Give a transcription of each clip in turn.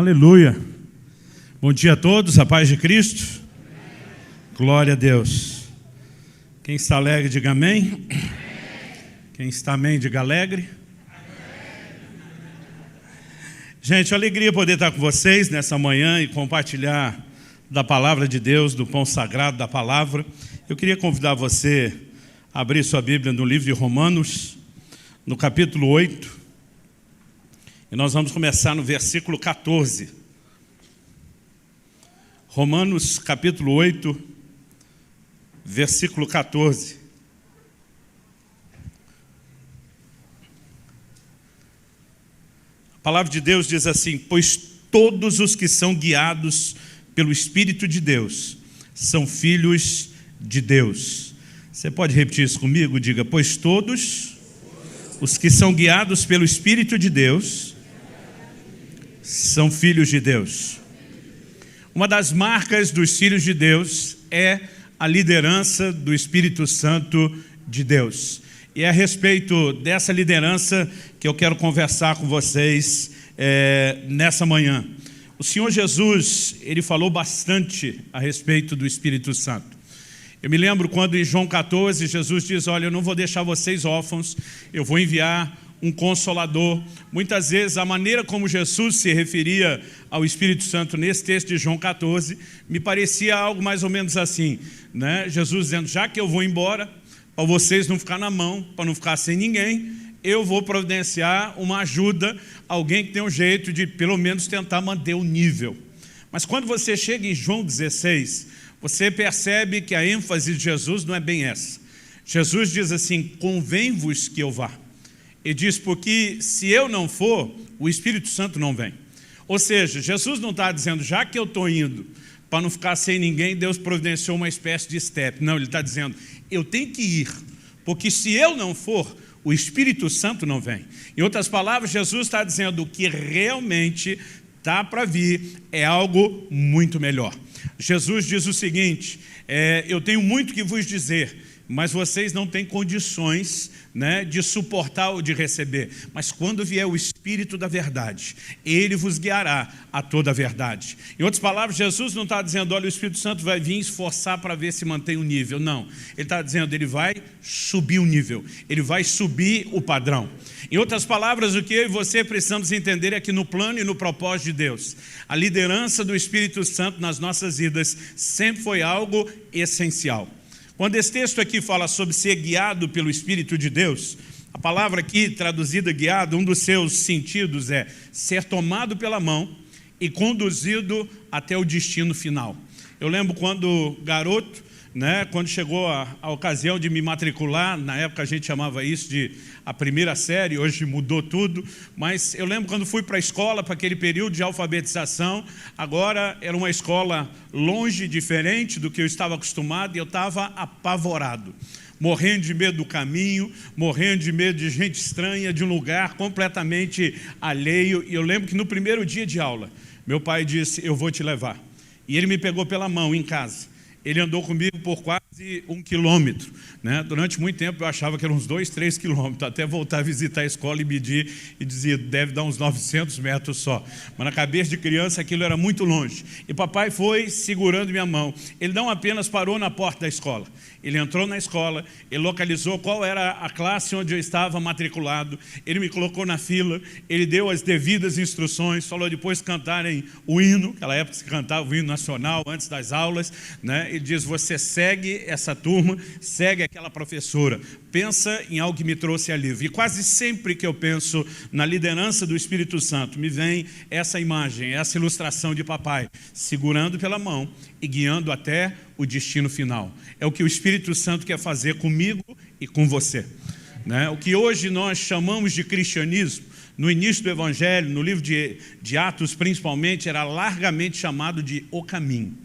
Aleluia. Bom dia a todos, a paz de Cristo. Glória a Deus. Quem está alegre, diga amém. Quem está amém, diga alegre. Gente, alegria poder estar com vocês nessa manhã e compartilhar da palavra de Deus, do pão sagrado da palavra. Eu queria convidar você a abrir sua Bíblia no livro de Romanos, no capítulo 8. E nós vamos começar no versículo 14. Romanos, capítulo 8, versículo 14. A palavra de Deus diz assim: pois todos os que são guiados pelo Espírito de Deus são filhos de Deus. Você pode repetir isso comigo? Diga: pois todos os que são guiados pelo Espírito de Deus são filhos de Deus. Uma das marcas dos filhos de Deus é a liderança do Espírito Santo de Deus. E é a respeito dessa liderança que eu quero conversar com vocês nessa manhã. O Senhor Jesus, Ele falou bastante a respeito do Espírito Santo. Eu me lembro quando em João 14, Jesus diz: olha, eu não vou deixar vocês órfãos, eu vou enviar um consolador. Muitas vezes a maneira como Jesus se referia ao Espírito Santo nesse texto de João 14 me parecia algo mais ou menos assim, né? Jesus dizendo: já que eu vou embora, para vocês não ficar na mão, para não ficar sem ninguém, eu vou providenciar uma ajuda, alguém que tem um jeito de pelo menos tentar manter o nível. Mas quando você chega em João 16, você percebe que a ênfase de Jesus não é bem essa. Jesus diz assim: convém-vos que eu vá. Ele diz: porque se eu não for, o Espírito Santo não vem. Ou seja, Jesus não está dizendo, já que eu estou indo, para não ficar sem ninguém, Deus providenciou uma espécie de step. Não, Ele está dizendo, eu tenho que ir, porque se eu não for, o Espírito Santo não vem. Em outras palavras, Jesus está dizendo, o que realmente está para vir é algo muito melhor. Jesus diz o seguinte: eu tenho muito que vos dizer, mas vocês não têm condições, né, de suportar ou de receber. Mas quando vier o Espírito da verdade, Ele vos guiará a toda a verdade. Em outras palavras, Jesus não está dizendo, olha, o Espírito Santo vai vir esforçar para ver se mantém o nível. Não, Ele está dizendo, Ele vai subir o nível, Ele vai subir o padrão. Em outras palavras, o que eu e você precisamos entender é que no plano e no propósito de Deus, a liderança do Espírito Santo nas nossas vidas sempre foi algo essencial. Quando esse texto aqui fala sobre ser guiado pelo Espírito de Deus, a palavra aqui traduzida guiado, um dos seus sentidos é ser tomado pela mão e conduzido até o destino final. Eu lembro quando garoto, né, quando chegou a ocasião de me matricular, na época a gente chamava isso de a primeira série, hoje mudou tudo, mas eu lembro quando fui para a escola, para aquele período de alfabetização, agora era uma escola longe, diferente do que eu estava acostumado, e eu estava apavorado, morrendo de medo do caminho, morrendo de medo de gente estranha, de um lugar completamente alheio. E eu lembro que no primeiro dia de aula, meu pai disse, eu vou te levar, e ele me pegou pela mão em casa. Ele andou comigo por quase 1 quilômetro, né? Durante muito tempo eu achava que eram uns 2, 3 quilômetros, até voltar a visitar a escola e medir e dizia, deve dar uns 900 metros só. Mas na cabeça de criança aquilo era muito longe. E papai foi segurando minha mão. Ele não apenas parou na porta da escola, ele entrou na escola, ele localizou qual era a classe onde eu estava matriculado, ele me colocou na fila, ele deu as devidas instruções, falou depois cantarem o hino, naquela época se cantava o hino nacional antes das aulas, né? Ele diz, você segue essa turma, segue aquela professora, pensa em algo que me trouxe alívio. E quase sempre que eu penso na liderança do Espírito Santo, me vem essa imagem, essa ilustração de papai, segurando pela mão e guiando até o destino final. É o que o Espírito Santo quer fazer comigo e com você, né? O que hoje nós chamamos de cristianismo, no início do Evangelho, no livro de Atos principalmente, era largamente chamado de o caminho.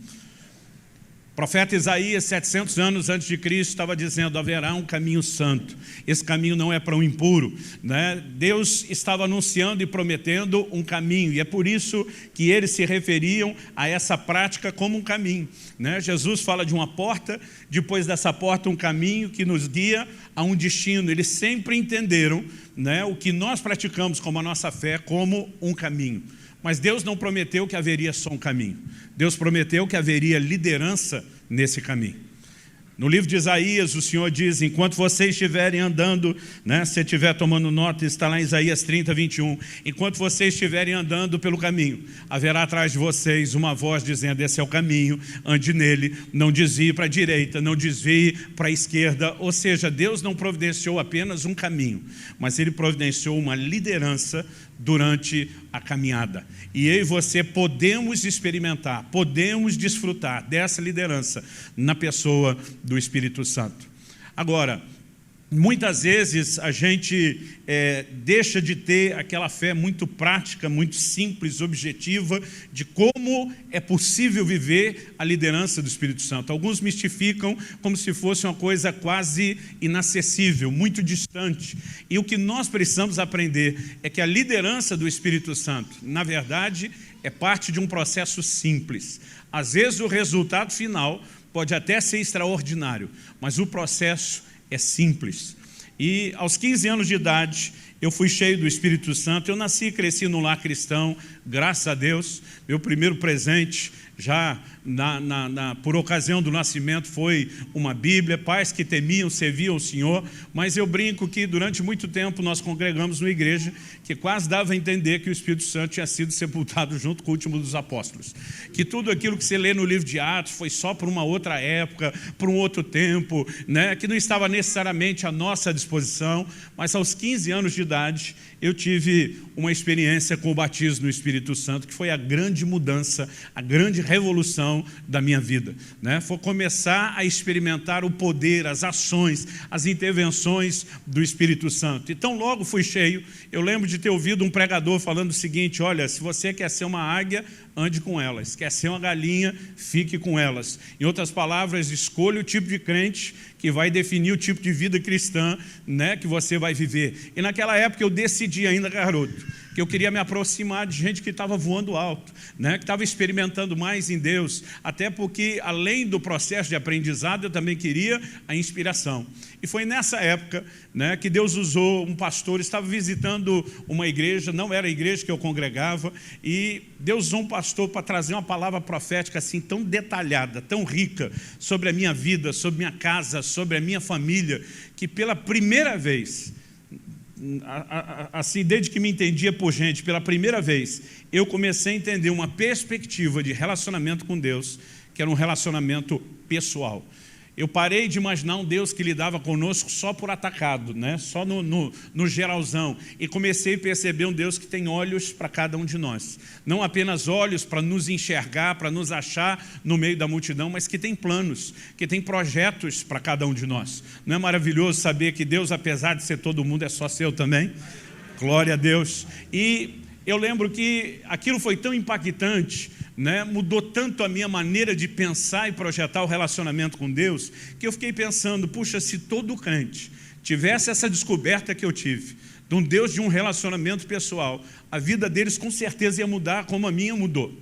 O profeta Isaías, 700 anos antes de Cristo, estava dizendo, haverá um caminho santo. Esse caminho não é para o impuro, né? Deus estava anunciando e prometendo um caminho, e é por isso que eles se referiam a essa prática como um caminho, né? Jesus fala de uma porta, depois dessa porta um caminho que nos guia a um destino. Eles sempre entenderam, né, o que nós praticamos como a nossa fé como um caminho. Mas Deus não prometeu que haveria só um caminho. Deus prometeu que haveria liderança nesse caminho. No livro de Isaías, o Senhor diz, enquanto vocês estiverem andando, né, se estiver tomando nota, está lá em Isaías 30, 21, enquanto vocês estiverem andando pelo caminho, haverá atrás de vocês uma voz dizendo, esse é o caminho, ande nele, não desvie para a direita, não desvie para a esquerda. Ou seja, Deus não providenciou apenas um caminho, mas Ele providenciou uma liderança durante a caminhada. E eu e você podemos experimentar, podemos desfrutar dessa liderança na pessoa do Espírito Santo. Agora, muitas vezes a gente deixa de ter aquela fé muito prática, muito simples, objetiva, de como é possível viver a liderança do Espírito Santo. Alguns mistificam como se fosse uma coisa quase inacessível, muito distante. E o que nós precisamos aprender é que a liderança do Espírito Santo, na verdade, é parte de um processo simples. Às vezes o resultado final pode até ser extraordinário, mas o processo é simples. E aos 15 anos de idade, eu fui cheio do Espírito Santo. Eu nasci e cresci num lar cristão, graças a Deus. Meu primeiro presente, já por ocasião do nascimento, foi uma Bíblia. Pais que temiam, serviam o Senhor. Mas eu brinco que durante muito tempo nós congregamos numa igreja que quase dava a entender que o Espírito Santo tinha sido sepultado junto com o último dos apóstolos. Que tudo aquilo que você lê no livro de Atos foi só por uma outra época, por um outro tempo, né? Que não estava necessariamente à nossa disposição. Mas aos 15 anos de idade, eu tive uma experiência com o batismo no Espírito Santo, que foi a grande mudança, a grande revolução da minha vida, né? Foi começar a experimentar o poder, as ações, as intervenções do Espírito Santo. Então logo fui cheio. Eu lembro de ter ouvido um pregador falando o seguinte, olha, se você quer ser uma águia, ande com elas. Quer ser uma galinha, fique com elas. Em outras palavras, escolha o tipo de crente que vai definir o tipo de vida cristã, né, que você vai viver. E naquela época eu decidi ainda, garoto, que eu queria me aproximar de gente que estava voando alto, né, que estava experimentando mais em Deus, até porque, além do processo de aprendizado, eu também queria a inspiração. E foi nessa época, né, que Deus usou um pastor, estava visitando uma igreja, não era a igreja que eu congregava, e Deus usou um pastor para trazer uma palavra profética assim tão detalhada, tão rica, sobre a minha vida, sobre minha casa, sobre a minha família, que pela primeira vez, assim, desde que me entendia por gente, pela primeira vez, eu comecei a entender uma perspectiva de relacionamento com Deus, que era um relacionamento pessoal. Eu parei de imaginar um Deus que lidava conosco só por atacado, né? Só no geralzão. E comecei a perceber um Deus que tem olhos para cada um de nós. Não apenas olhos para nos enxergar, para nos achar no meio da multidão, mas que tem planos, que tem projetos para cada um de nós. Não é maravilhoso saber que Deus, apesar de ser todo mundo, é só seu também? Glória a Deus. E eu lembro que aquilo foi tão impactante, né? Mudou tanto a minha maneira de pensar e projetar o relacionamento com Deus, que eu fiquei pensando, puxa, se todo crente tivesse essa descoberta que eu tive, de um Deus de um relacionamento pessoal, a vida deles com certeza ia mudar como a minha mudou.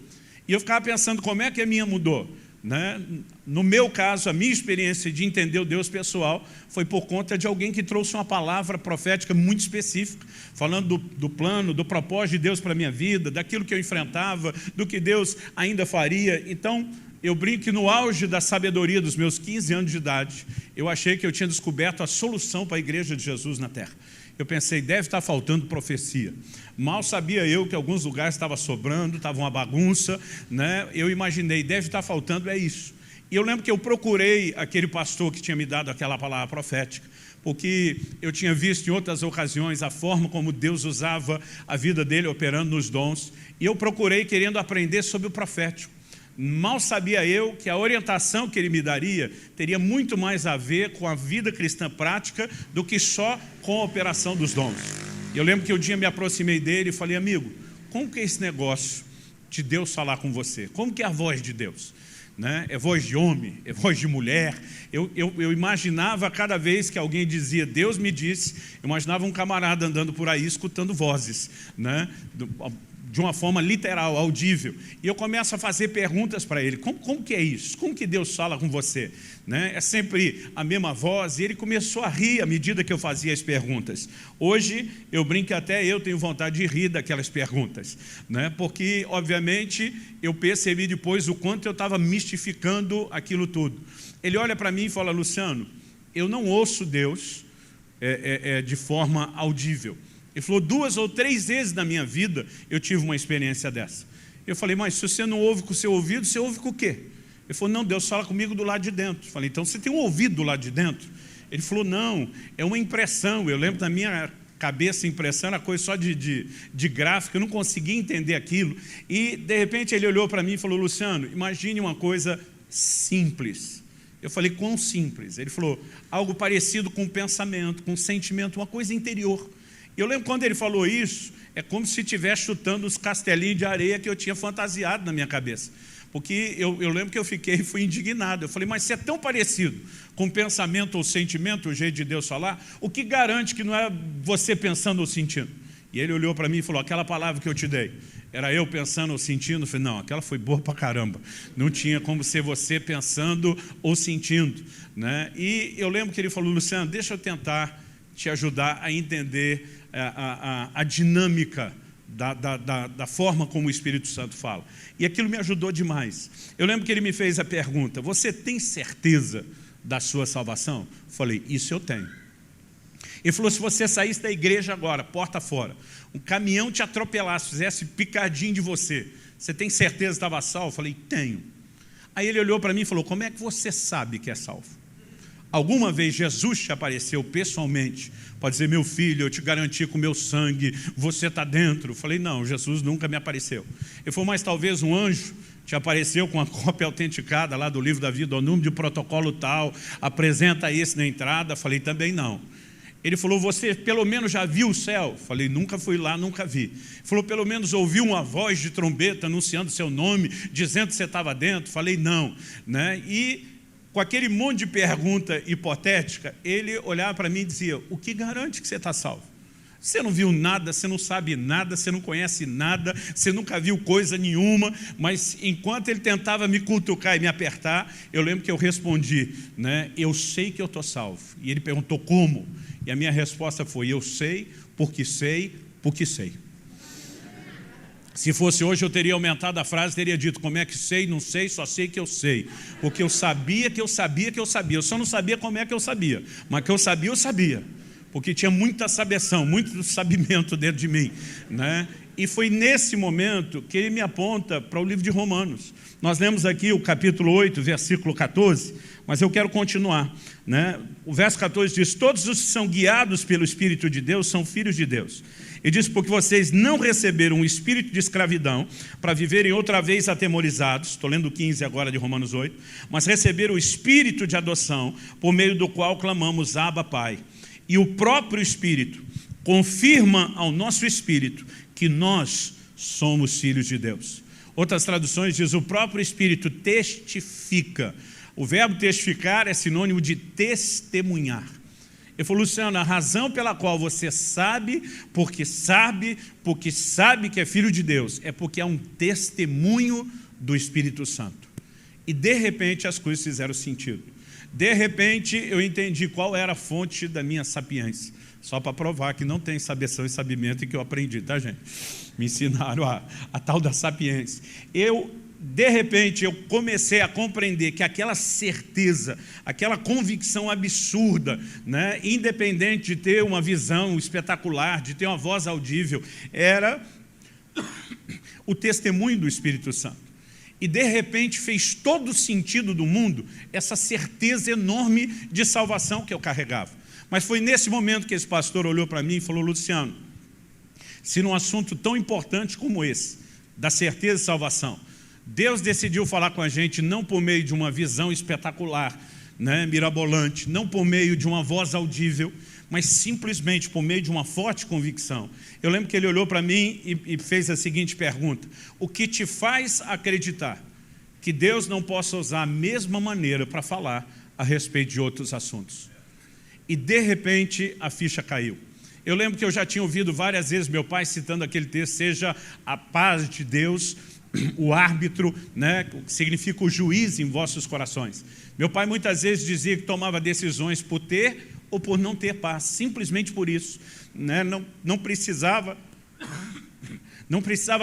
E eu ficava pensando, como é que a minha mudou? Né? No meu caso, a minha experiência de entender o Deus pessoal foi por conta de alguém que trouxe uma palavra profética muito específica, falando do plano, do propósito de Deus para a minha vida, daquilo que eu enfrentava, do que Deus ainda faria. Então, eu brinco que no auge da sabedoria dos meus 15 anos de idade, eu achei que eu tinha descoberto a solução para a igreja de Jesus na terra. Eu pensei, deve estar faltando profecia. Mal sabia eu que alguns lugares estava sobrando, estava uma bagunça, né? Eu imaginei, deve estar faltando, é isso. E eu lembro que eu procurei aquele pastor que tinha me dado aquela palavra profética, porque eu tinha visto em outras ocasiões a forma como Deus usava a vida dele operando nos dons, e eu procurei querendo aprender sobre o profético. Mal sabia eu que a orientação que ele me daria teria muito mais a ver com a vida cristã prática do que só com a operação dos dons. Eu lembro que um dia me aproximei dele e falei, amigo, como que é esse negócio de Deus falar com você? Como que é a voz de Deus? Né? É voz de homem? É voz de mulher? Eu imaginava cada vez que alguém dizia, Deus me disse, eu imaginava um camarada andando por aí escutando vozes, né? de uma forma literal, audível. E eu começo a fazer perguntas para ele. Como que é isso? Como que Deus fala com você? Né? É sempre a mesma voz. E ele começou a rir à medida que eu fazia as perguntas. Hoje, eu brinco que até eu tenho vontade de rir daquelas perguntas. Né? Porque, obviamente, eu percebi depois o quanto eu estava mistificando aquilo tudo. Ele olha para mim e fala, Luciano, eu não ouço Deus de forma audível. Ele falou, 2 ou 3 vezes na minha vida eu tive uma experiência dessa. Eu falei, mas se você não ouve com o seu ouvido, você ouve com o quê? Ele falou, não, Deus fala comigo do lado de dentro. Eu falei, então você tem um ouvido do lado de dentro? Ele falou, não, é uma impressão. Eu lembro da minha cabeça, impressão era coisa só de gráfico, eu não conseguia entender aquilo. E de repente ele olhou para mim e falou, Luciano, imagine uma coisa simples. Eu falei, quão simples? Ele falou, algo parecido com pensamento, com sentimento, uma coisa interior. Eu lembro quando ele falou isso, é como se estivesse chutando os castelinhos de areia que eu tinha fantasiado na minha cabeça. Porque eu lembro que eu fui indignado. Eu falei, mas se é tão parecido com pensamento ou sentimento, o jeito de Deus falar, o que garante que não é você pensando ou sentindo? E ele olhou para mim e falou, aquela palavra que eu te dei, era eu pensando ou sentindo? Eu falei, não, aquela foi boa pra caramba. Não tinha como ser você pensando ou sentindo. Né? E eu lembro que ele falou, Luciano, deixa eu tentar te ajudar a entender a dinâmica da forma como o Espírito Santo fala. E aquilo me ajudou demais. Eu lembro que ele me fez a pergunta, você tem certeza da sua salvação? Eu falei, isso eu tenho. Ele falou, se você saísse da igreja agora, porta fora, um caminhão te atropelasse, fizesse picadinho de você, você tem certeza que estava salvo? Eu falei, tenho. Aí ele olhou para mim e falou, como é que você sabe que é salvo? Alguma vez Jesus te apareceu pessoalmente, pode dizer, meu filho, eu te garanti com o meu sangue, você está dentro. Eu falei, não, Jesus nunca me apareceu. Ele falou, mas talvez um anjo te apareceu com a cópia autenticada lá do livro da vida, o número de protocolo tal, apresenta esse na entrada. Eu falei, também não. Ele falou, você pelo menos já viu o céu? Eu falei, nunca fui lá, nunca vi. Ele falou, pelo menos ouviu uma voz de trombeta anunciando seu nome, dizendo que você estava dentro? Eu falei, não. Né? E com aquele monte de pergunta hipotética, ele olhava para mim e dizia, o que garante que você está salvo? Você não viu nada, você não sabe nada, você não conhece nada, você nunca viu coisa nenhuma, mas enquanto ele tentava me cutucar e me apertar, eu lembro que eu respondi, né, eu sei que eu estou salvo. E ele perguntou como? E a minha resposta foi, eu sei, porque sei, porque sei. Se fosse hoje, eu teria aumentado a frase, teria dito, como é que sei, não sei, só sei que eu sei. Porque eu sabia que eu sabia que eu sabia. Eu só não sabia como é que eu sabia. Mas que eu sabia. Porque tinha muita sabeção, muito sabimento dentro de mim. Né? E foi nesse momento que ele me aponta para o livro de Romanos. Nós lemos aqui o capítulo 8, versículo 14, mas eu quero continuar. Né? O verso 14 diz, todos os que são guiados pelo Espírito de Deus são filhos de Deus. E diz, porque vocês não receberam um espírito de escravidão para viverem outra vez atemorizados, estou lendo o 15 agora de Romanos 8, mas receberam o espírito de adoção, por meio do qual clamamos, Abba, Pai. E o próprio Espírito confirma ao nosso espírito que nós somos filhos de Deus. Outras traduções dizem, o próprio Espírito testifica. O verbo testificar é sinônimo de testemunhar. Ele falou, Luciano, a razão pela qual você sabe que é filho de Deus, é porque é um testemunho do Espírito Santo. E de repente as coisas fizeram sentido. De repente eu entendi qual era a fonte da minha sapiência. Só para provar que não tem sabeção e sabimento e que eu aprendi, tá, gente? Me ensinaram a tal da sapiência. De repente, eu comecei a compreender que aquela certeza, aquela convicção absurda, né, independente de ter uma visão espetacular, de ter uma voz audível, era o testemunho do Espírito Santo. E de repente fez todo o sentido do mundo essa certeza enorme de salvação que eu carregava. Mas foi nesse momento que esse pastor olhou para mim e falou, Luciano, se num assunto tão importante como esse, da certeza de salvação, Deus decidiu falar com a gente não por meio de uma visão espetacular, né, mirabolante, não por meio de uma voz audível, mas simplesmente por meio de uma forte convicção. Eu lembro que ele olhou para mim e fez a seguinte pergunta, o que te faz acreditar que Deus não possa usar a mesma maneira para falar a respeito de outros assuntos? E de repente a ficha caiu. Eu lembro que eu já tinha ouvido várias vezes meu pai citando aquele texto, seja a paz de Deus, o árbitro, né, que significa o juiz em vossos corações. Meu pai muitas vezes dizia que tomava decisões por ter ou por não ter paz, simplesmente por isso, né? Não precisava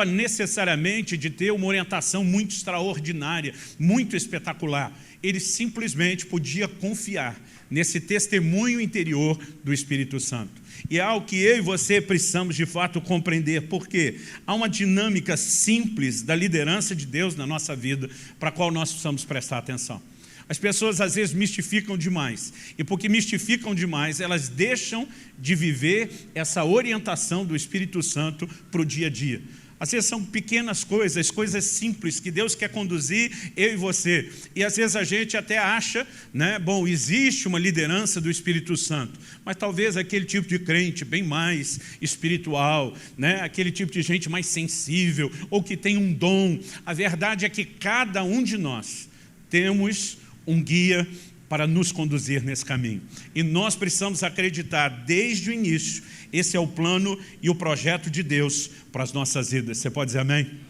necessariamente de ter uma orientação muito extraordinária, muito espetacular. Ele simplesmente podia confiar nesse testemunho interior do Espírito Santo. E é algo que eu e você precisamos de fato compreender, porque há uma dinâmica simples da liderança de Deus na nossa vida, para a qual nós precisamos prestar atenção. As pessoas às vezes mistificam demais, e porque mistificam demais, elas deixam de viver essa orientação do Espírito Santo para o dia a dia. Às vezes são pequenas coisas, coisas simples que Deus quer conduzir eu e você. E às vezes a gente até acha, né, bom, existe uma liderança do Espírito Santo, mas talvez aquele tipo de crente bem mais espiritual, né, aquele tipo de gente mais sensível, ou que tem um dom. A verdade é que cada um de nós temos um guia para nos conduzir nesse caminho. E nós precisamos acreditar desde o início, esse é o plano e o projeto de Deus para as nossas vidas. Você pode dizer amém? Amém.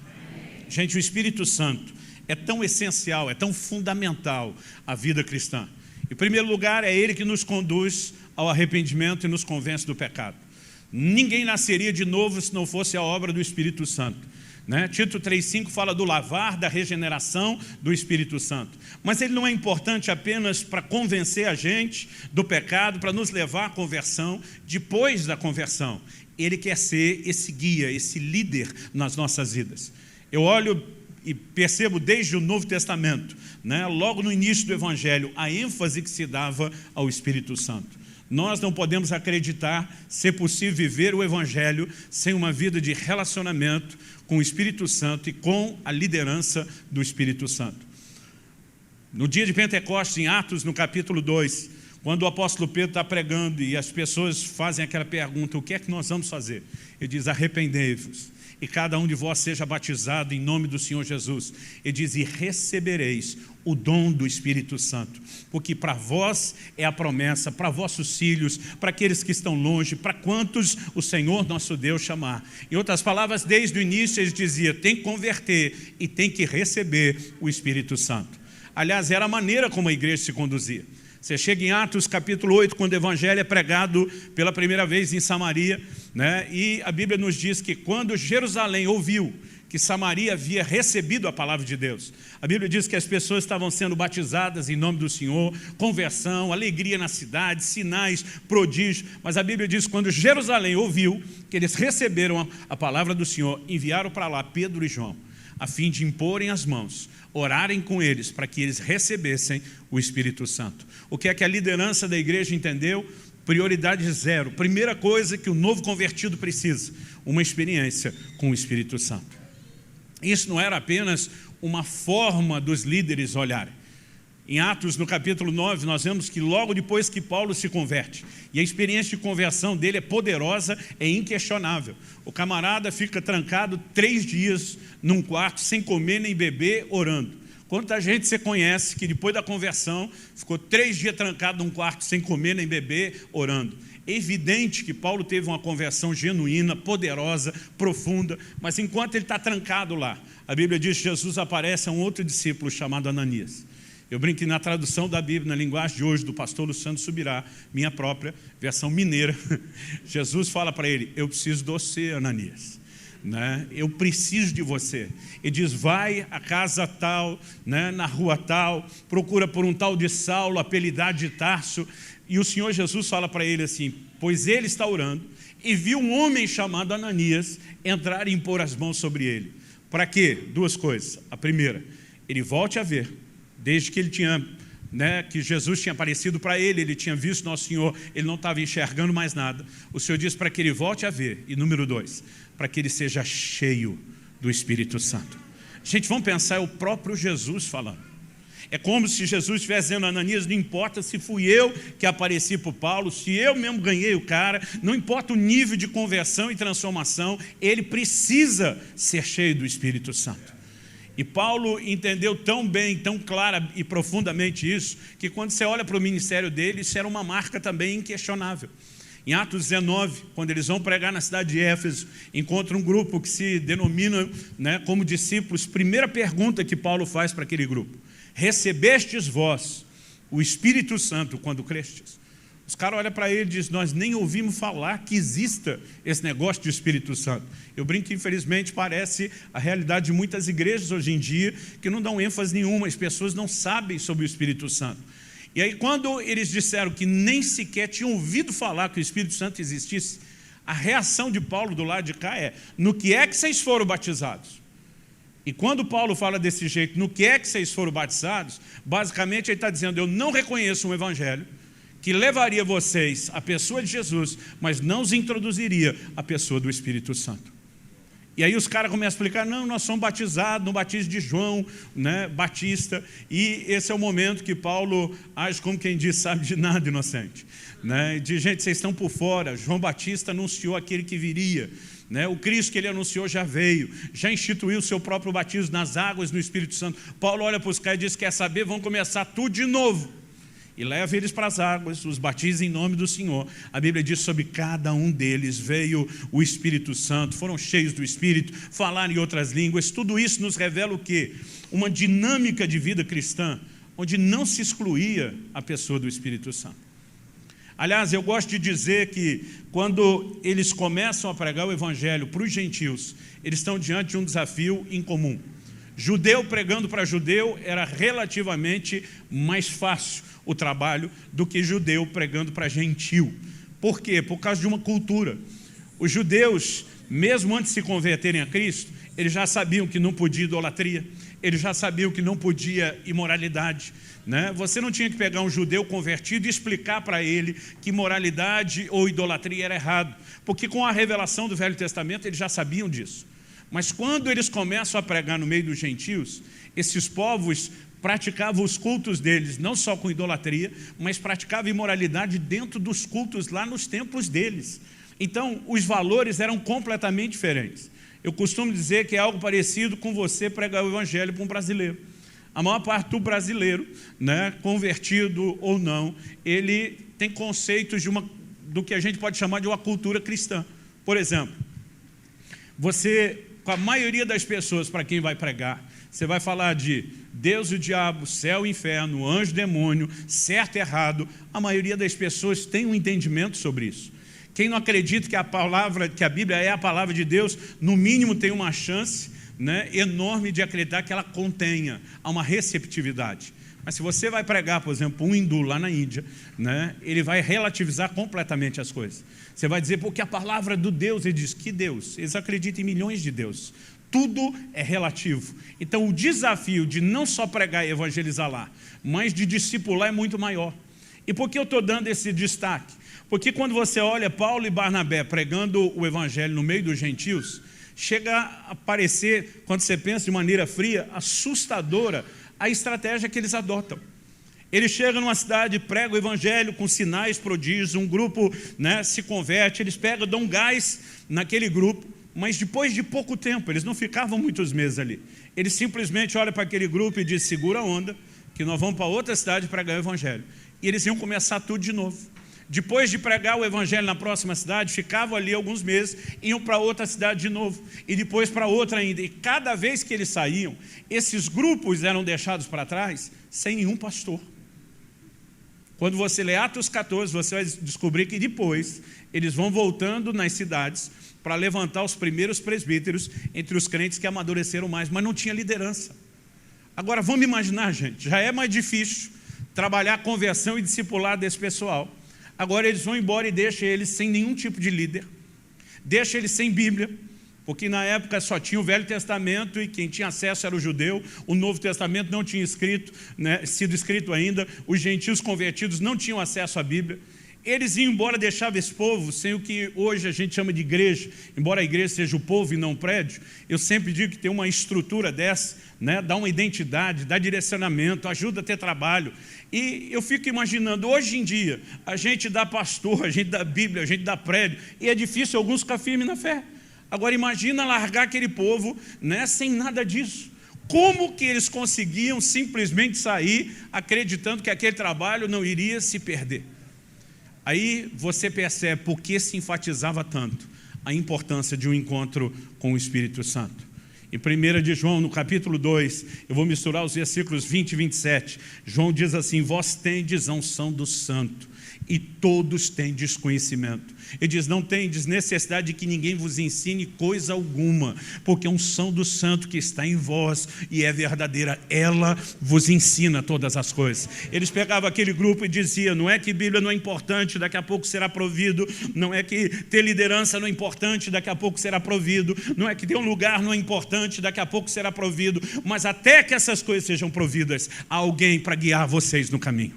Gente, o Espírito Santo é tão essencial, é tão fundamental à vida cristã. Em primeiro lugar, é Ele que nos conduz ao arrependimento e nos convence do pecado. Ninguém nasceria de novo se não fosse a obra do Espírito Santo. Né? Tito 3,5 fala do lavar, da regeneração do Espírito Santo. Mas ele não é importante apenas para convencer a gente do pecado, para nos levar à conversão. Depois da conversão, ele quer ser esse guia, esse líder nas nossas vidas. Eu olho e percebo desde o Novo Testamento, né, logo no início do Evangelho, a ênfase que se dava ao Espírito Santo. Nós não podemos acreditar ser possível viver o Evangelho sem uma vida de relacionamento com o Espírito Santo e com a liderança do Espírito Santo. No dia de Pentecostes, em Atos, no capítulo 2, quando o apóstolo Pedro está pregando e as pessoas fazem aquela pergunta, o que é que nós vamos fazer? Ele diz, arrependei-vos e cada um de vós seja batizado em nome do Senhor Jesus. Ele diz, e recebereis o dom do Espírito Santo, porque para vós é a promessa, para vossos filhos, para aqueles que estão longe, para quantos o Senhor nosso Deus chamar. Em outras palavras, desde o início ele dizia, tem que converter e tem que receber o Espírito Santo. Aliás, era a maneira como a igreja se conduzia. Você chega em Atos capítulo 8, quando o Evangelho é pregado pela primeira vez em Samaria, né? E a Bíblia nos diz que quando Jerusalém ouviu que Samaria havia recebido a palavra de Deus, a Bíblia diz que as pessoas estavam sendo batizadas em nome do Senhor, conversão, alegria na cidade, sinais, prodígios, mas a Bíblia diz que quando Jerusalém ouviu que eles receberam a palavra do Senhor, enviaram para lá Pedro e João, a fim de imporem as mãos, orarem com eles para que eles recebessem o Espírito Santo. O que é que a liderança da igreja entendeu? Prioridade zero. Primeira coisa que o novo convertido precisa, uma experiência com o Espírito Santo. Isso não era apenas uma forma dos líderes olharem. Em Atos, no capítulo 9, nós vemos que logo depois que Paulo se converte, e a experiência de conversão dele é poderosa, é inquestionável. O camarada fica trancado 3 dias num quarto, sem comer nem beber, orando. Quanta gente você conhece que depois da conversão ficou 3 dias trancado num quarto, sem comer nem beber, orando? É evidente que Paulo teve uma conversão genuína, poderosa, profunda, mas enquanto ele está trancado lá, a Bíblia diz que Jesus aparece a um outro discípulo chamado Ananias. Eu brinquei na tradução da Bíblia, na linguagem de hoje, do pastor Luciano Subirá, minha própria versão mineira. Jesus fala para ele, eu preciso de você, Ananias. Né? Eu preciso de você. Ele diz, vai à casa tal, né, na rua tal, procura por um tal de Saulo, apelidado de Tarso. E o Senhor Jesus fala para ele assim, pois ele está orando e viu um homem chamado Ananias entrar e impor as mãos sobre ele. Para quê? 2 coisas. A primeira, ele volte a ver. Desde que ele tinha, né, que Jesus tinha aparecido para ele, ele tinha visto Nosso Senhor, ele não estava enxergando mais nada. O Senhor diz para que ele volte a ver. E número 2, para que ele seja cheio do Espírito Santo. Gente, vamos pensar, é o próprio Jesus falando. É como se Jesus estivesse dizendo a Ananias, não importa se fui eu que apareci para o Paulo, se eu mesmo ganhei o cara, não importa o nível de conversão e transformação, ele precisa ser cheio do Espírito Santo. E Paulo entendeu tão bem, tão clara e profundamente isso, que quando você olha para o ministério dele, isso era uma marca também inquestionável. Em Atos 19, quando eles vão pregar na cidade de Éfeso, encontram um grupo que se denomina, como discípulos. Primeira pergunta que Paulo faz para aquele grupo: recebestes vós o Espírito Santo quando crestes? Os caras olham para ele e dizem: nós nem ouvimos falar que exista esse negócio de Espírito Santo. Eu brinco que, infelizmente, parece a realidade de muitas igrejas hoje em dia, que não dão ênfase nenhuma, as pessoas não sabem sobre o Espírito Santo. E aí, quando eles disseram que nem sequer tinham ouvido falar que o Espírito Santo existisse, a reação de Paulo do lado de cá é: no que é que vocês foram batizados? E quando Paulo fala desse jeito, no que é que vocês foram batizados, basicamente ele está dizendo: eu não reconheço um evangelho que levaria vocês à pessoa de Jesus, mas não os introduziria à pessoa do Espírito Santo. E aí os caras começam a explicar: não, nós somos batizados no batismo de João, Batista, e esse é o momento que Paulo age como quem diz: sabe de nada, inocente. Diz: gente, vocês estão por fora, João Batista anunciou aquele que viria. O Cristo que ele anunciou já veio, já instituiu o seu próprio batismo nas águas no Espírito Santo. Paulo olha para os caras e diz: quer saber, vão começar tudo de novo. E leva eles para as águas, os batiza em nome do Senhor. A Bíblia diz: sobre cada um deles veio o Espírito Santo, foram cheios do Espírito, falaram em outras línguas. Tudo isso nos revela o quê? Uma dinâmica de vida cristã, onde não se excluía a pessoa do Espírito Santo. Aliás, eu gosto de dizer que quando eles começam a pregar o Evangelho para os gentios, eles estão diante de um desafio incomum. Judeu pregando para judeu era relativamente mais fácil o trabalho do que judeu pregando para gentil. Por quê? Por causa de uma cultura. Os judeus, mesmo antes de se converterem a Cristo, eles já sabiam que não podia idolatria, eles já sabiam que não podia imoralidade. Você não tinha que pegar um judeu convertido e explicar para ele que moralidade ou idolatria era errado, porque com a revelação do Velho Testamento eles já sabiam disso. Mas quando eles começam a pregar no meio dos gentios, esses povos praticavam os cultos deles, não só com idolatria, mas praticavam imoralidade dentro dos cultos lá nos templos deles. Então, os valores eram completamente diferentes. Eu costumo dizer que é algo parecido com você pregar o evangelho para um brasileiro. A maior parte do brasileiro, convertido ou não, ele tem conceitos do que a gente pode chamar de uma cultura cristã. Por exemplo, você, com a maioria das pessoas para quem vai pregar, você vai falar de Deus e o diabo, céu e inferno, anjo e demônio, certo e errado. A maioria das pessoas tem um entendimento sobre isso. Quem não acredita que a Bíblia é a palavra de Deus, no mínimo tem uma chance enorme de acreditar que ela contenha uma receptividade. Mas se você vai pregar, por exemplo, um hindu lá na Índia, ele vai relativizar completamente as coisas. Você vai dizer: porque a palavra do Deus, ele diz: que Deus? Eles acreditam em milhões de deuses. Tudo é relativo. Então o desafio de não só pregar e evangelizar lá, mas de discipular é muito maior. E por que eu estou dando esse destaque? Porque quando você olha Paulo e Barnabé pregando o evangelho no meio dos gentios, chega a parecer, quando você pensa de maneira fria, assustadora a estratégia que eles adotam. Eles chegam numa cidade, pregam o evangelho com sinais, prodígios, um grupo se converte, eles pegam, dão gás naquele grupo, mas depois de pouco tempo, eles não ficavam muitos meses ali. Eles simplesmente olham para aquele grupo e dizem: segura a onda, que nós vamos para outra cidade pregar o evangelho. E eles iam começar tudo de novo. Depois de pregar o evangelho na próxima cidade, ficavam ali alguns meses, iam para outra cidade de novo, e depois para outra ainda. E cada vez que eles saíam, esses grupos eram deixados para trás, sem nenhum pastor. Quando você lê Atos 14, você vai descobrir que depois eles vão voltando nas cidades para levantar os primeiros presbíteros entre os crentes que amadureceram mais, mas não tinha liderança. Agora vamos imaginar, gente, já é mais difícil trabalhar a conversão e discipulado desse pessoal. Agora eles vão embora e deixam eles sem nenhum tipo de líder, deixam eles sem Bíblia, porque na época só tinha o Velho Testamento e quem tinha acesso era o judeu, o Novo Testamento não tinha sido escrito ainda, os gentios convertidos não tinham acesso à Bíblia. Eles iam embora, deixavam esse povo sem o que hoje a gente chama de igreja, embora a igreja seja o povo e não o prédio. Eu sempre digo que tem uma estrutura dessa, dá uma identidade, dá direcionamento, ajuda a ter trabalho. E eu fico imaginando, hoje em dia, a gente dá pastor, a gente dá Bíblia, a gente dá prédio, e é difícil alguns ficar firmes na fé. Agora imagina largar aquele povo sem nada disso. Como que eles conseguiam simplesmente sair acreditando que aquele trabalho não iria se perder? Aí você percebe por que se enfatizava tanto a importância de um encontro com o Espírito Santo. Em 1 de João, no capítulo 2, eu vou misturar os versículos 20 e 27. João diz assim: vós tendes a unção do Santo, e todos têm desconhecimento. Ele diz: não tendes necessidade de que ninguém vos ensine coisa alguma, porque a unção do Santo que está em vós e é verdadeira, ela vos ensina todas as coisas. Eles pegavam aquele grupo e diziam: não é que Bíblia não é importante, daqui a pouco será provido, não é que ter liderança não é importante, daqui a pouco será provido, não é que ter um lugar não é importante, daqui a pouco será provido, mas até que essas coisas sejam providas, há alguém para guiar vocês no caminho.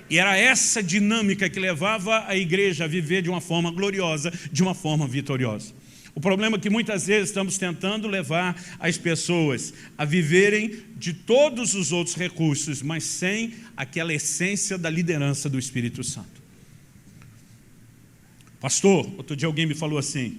E era essa dinâmica que levava a igreja a viver de uma forma gloriosa, de uma forma vitoriosa. O problema é que muitas vezes estamos tentando levar as pessoas a viverem de todos os outros recursos, mas sem aquela essência da liderança do Espírito Santo. Pastor, outro dia alguém me falou assim: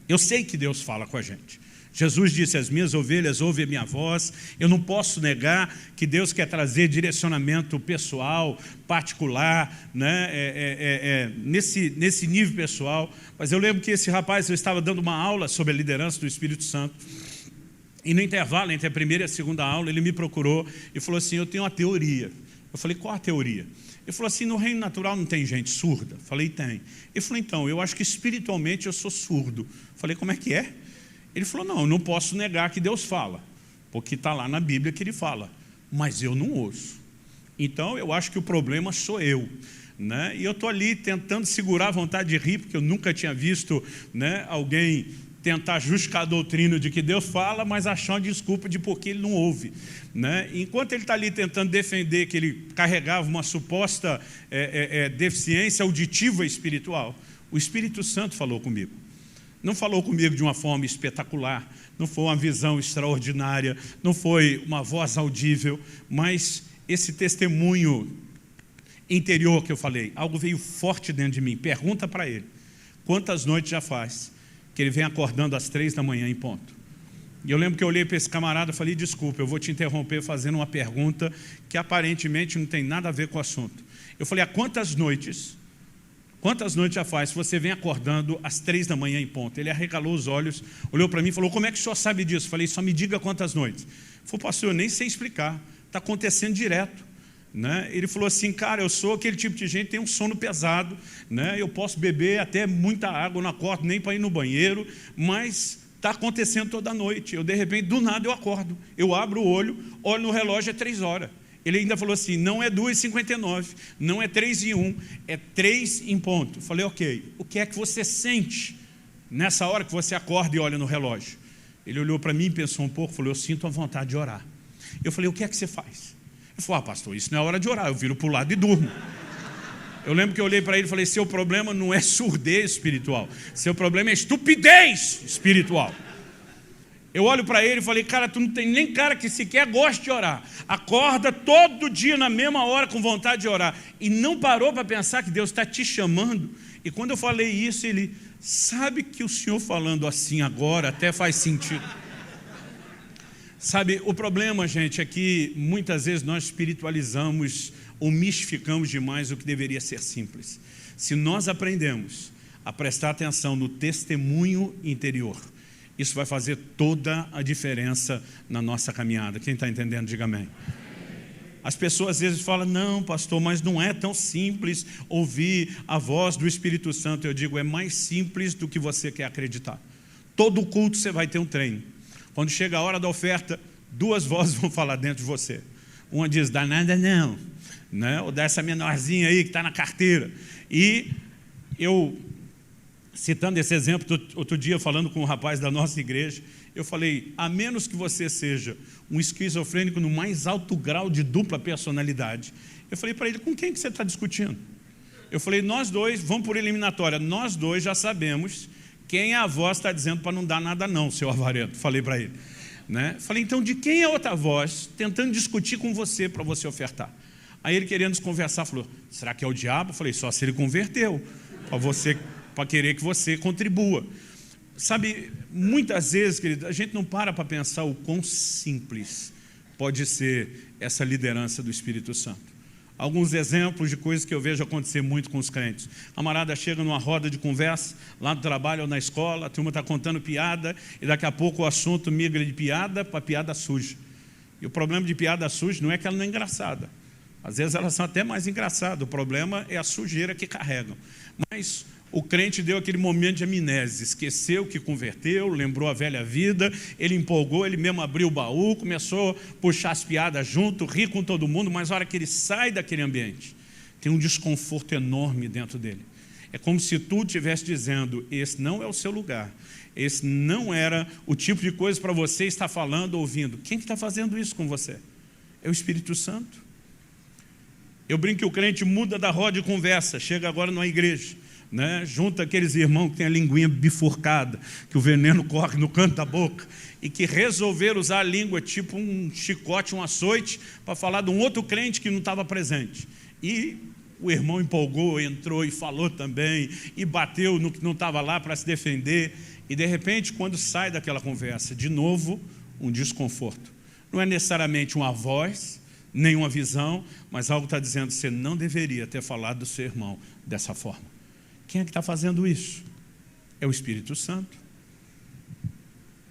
eu sei que Deus fala com a gente. Jesus disse: as minhas ovelhas ouvem a minha voz. Eu não posso negar que Deus quer trazer direcionamento pessoal, particular, né? Nesse nível pessoal. Mas eu lembro que esse rapaz, eu estava dando uma aula sobre a liderança do Espírito Santo, e no intervalo entre a primeira e a segunda aula, ele me procurou e falou assim: eu tenho uma teoria. Eu falei: qual a teoria? Ele falou assim: no reino natural não tem gente surda? Eu falei: tem. Ele falou: então, eu acho que espiritualmente eu sou surdo. Eu falei: como é que é? Ele falou: não, eu não posso negar que Deus fala, porque está lá na Bíblia que Ele fala, mas eu não ouço. Então eu acho que o problema sou eu, né? E eu estou ali tentando segurar a vontade de rir, porque eu nunca tinha visto, né, alguém tentar justificar a doutrina de que Deus fala, mas achar uma desculpa de porque ele não ouve, né? Enquanto ele está ali tentando defender que ele carregava uma suposta deficiência auditiva espiritual, o Espírito Santo falou comigo. Não falou comigo de uma forma espetacular, não foi uma visão extraordinária, não foi uma voz audível, mas esse testemunho interior que eu falei, algo veio forte dentro de mim. Pergunta para ele: quantas noites já faz que ele vem acordando às 3 da manhã em ponto? E eu lembro que eu olhei para esse camarada e falei: desculpa, eu vou te interromper fazendo uma pergunta que aparentemente não tem nada a ver com o assunto. Eu falei: há quantas noites já faz que você vem acordando às 3 da manhã em ponto? Ele arregalou os olhos, olhou para mim e falou: como é que o senhor sabe disso? Eu falei: só me diga quantas noites. Ele falou: pastor, eu nem sei explicar, está acontecendo direto, né? Ele falou assim: cara, eu sou aquele tipo de gente que tem um sono pesado, né? Eu posso beber até muita água, não acordo nem para ir no banheiro, mas está acontecendo toda noite. Eu, de repente, do nada eu acordo, eu abro o olho no relógio, é 3 horas. Ele ainda falou assim: não é 2h59, não é 3h01, é 3 em ponto. Eu falei: ok, o que é que você sente nessa hora que você acorda e olha no relógio? Ele olhou para mim, pensou um pouco, falou: eu sinto a vontade de orar. Eu falei: o que é que você faz? Ele falou: ah, pastor, isso não é hora de orar, eu viro para o lado e durmo. Eu lembro que eu olhei para ele e falei: seu problema não é surdez espiritual, seu problema é estupidez espiritual. Eu olho para ele e falei: cara, tu não tem nem cara que sequer gosta de orar. Acorda todo dia na mesma hora com vontade de orar. E não parou para pensar que Deus está te chamando. E quando eu falei isso, ele: sabe que o senhor falando assim agora até faz sentido. Sabe, o problema, gente, é que muitas vezes nós espiritualizamos ou mistificamos demais o que deveria ser simples. Se nós aprendemos a prestar atenção no testemunho interior, isso vai fazer toda a diferença na nossa caminhada. Quem está entendendo, diga amém. As pessoas às vezes falam: não, pastor, mas não é tão simples ouvir a voz do Espírito Santo. Eu digo: é mais simples do que você quer acreditar. Todo culto você vai ter um treino. Quando chega a hora da oferta, 2 vozes vão falar dentro de você. Uma diz: dá nada não, né? Ou dá essa menorzinha aí que está na carteira. E eu, citando esse exemplo, outro dia falando com um rapaz da nossa igreja, eu falei: a menos que você seja um esquizofrênico no mais alto grau de dupla personalidade, eu falei para ele: com quem que você está discutindo? Eu falei: nós dois, vamos por eliminatória, nós dois já sabemos quem a voz está dizendo para não dar nada não, seu avarento. Falei para ele, né? Falei: então de quem é outra voz tentando discutir com você para você ofertar? Aí ele, querendo nos conversar, falou: será que é o diabo? Eu falei: só se ele converteu, para querer que você contribua. Sabe, muitas vezes, querido, a gente não para pensar o quão simples pode ser essa liderança do Espírito Santo. alguns exemplos de coisas que eu vejo acontecer muito com os crentes. A camarada chega numa roda de conversa, lá no trabalho ou na escola, a turma está contando piada, e daqui a pouco o assunto migra de piada para piada suja. E o problema de piada suja não é que ela não é engraçada. Às vezes elas são até mais engraçadas, o problema é a sujeira que carregam. Mas o crente deu aquele momento de amnésia, esqueceu que converteu, lembrou a velha vida, ele empolgou, ele mesmo abriu o baú, começou a puxar as piadas junto, rir com todo mundo, mas na hora que ele sai daquele ambiente, tem um desconforto enorme dentro dele. É como se tu estivesse dizendo, esse não é o seu lugar, esse não era o tipo de coisa para você estar falando, ouvindo. Quem que está fazendo isso com você? É o Espírito Santo. Eu brinco que o crente muda da roda de conversa, chega agora numa igreja, né? Junta aqueles irmãos que têm a linguinha bifurcada, que o veneno corre no canto da boca, e que resolveram usar a língua tipo um chicote, um açoite, para falar de um outro crente que não estava presente. E o irmão empolgou, entrou e falou também, e bateu no que não estava lá para se defender, e de repente, quando sai daquela conversa, de novo, um desconforto. Não é necessariamente uma voz, nem uma visão, mas algo está dizendo, você não deveria ter falado do seu irmão dessa forma. Quem é que está fazendo isso? É o Espírito Santo.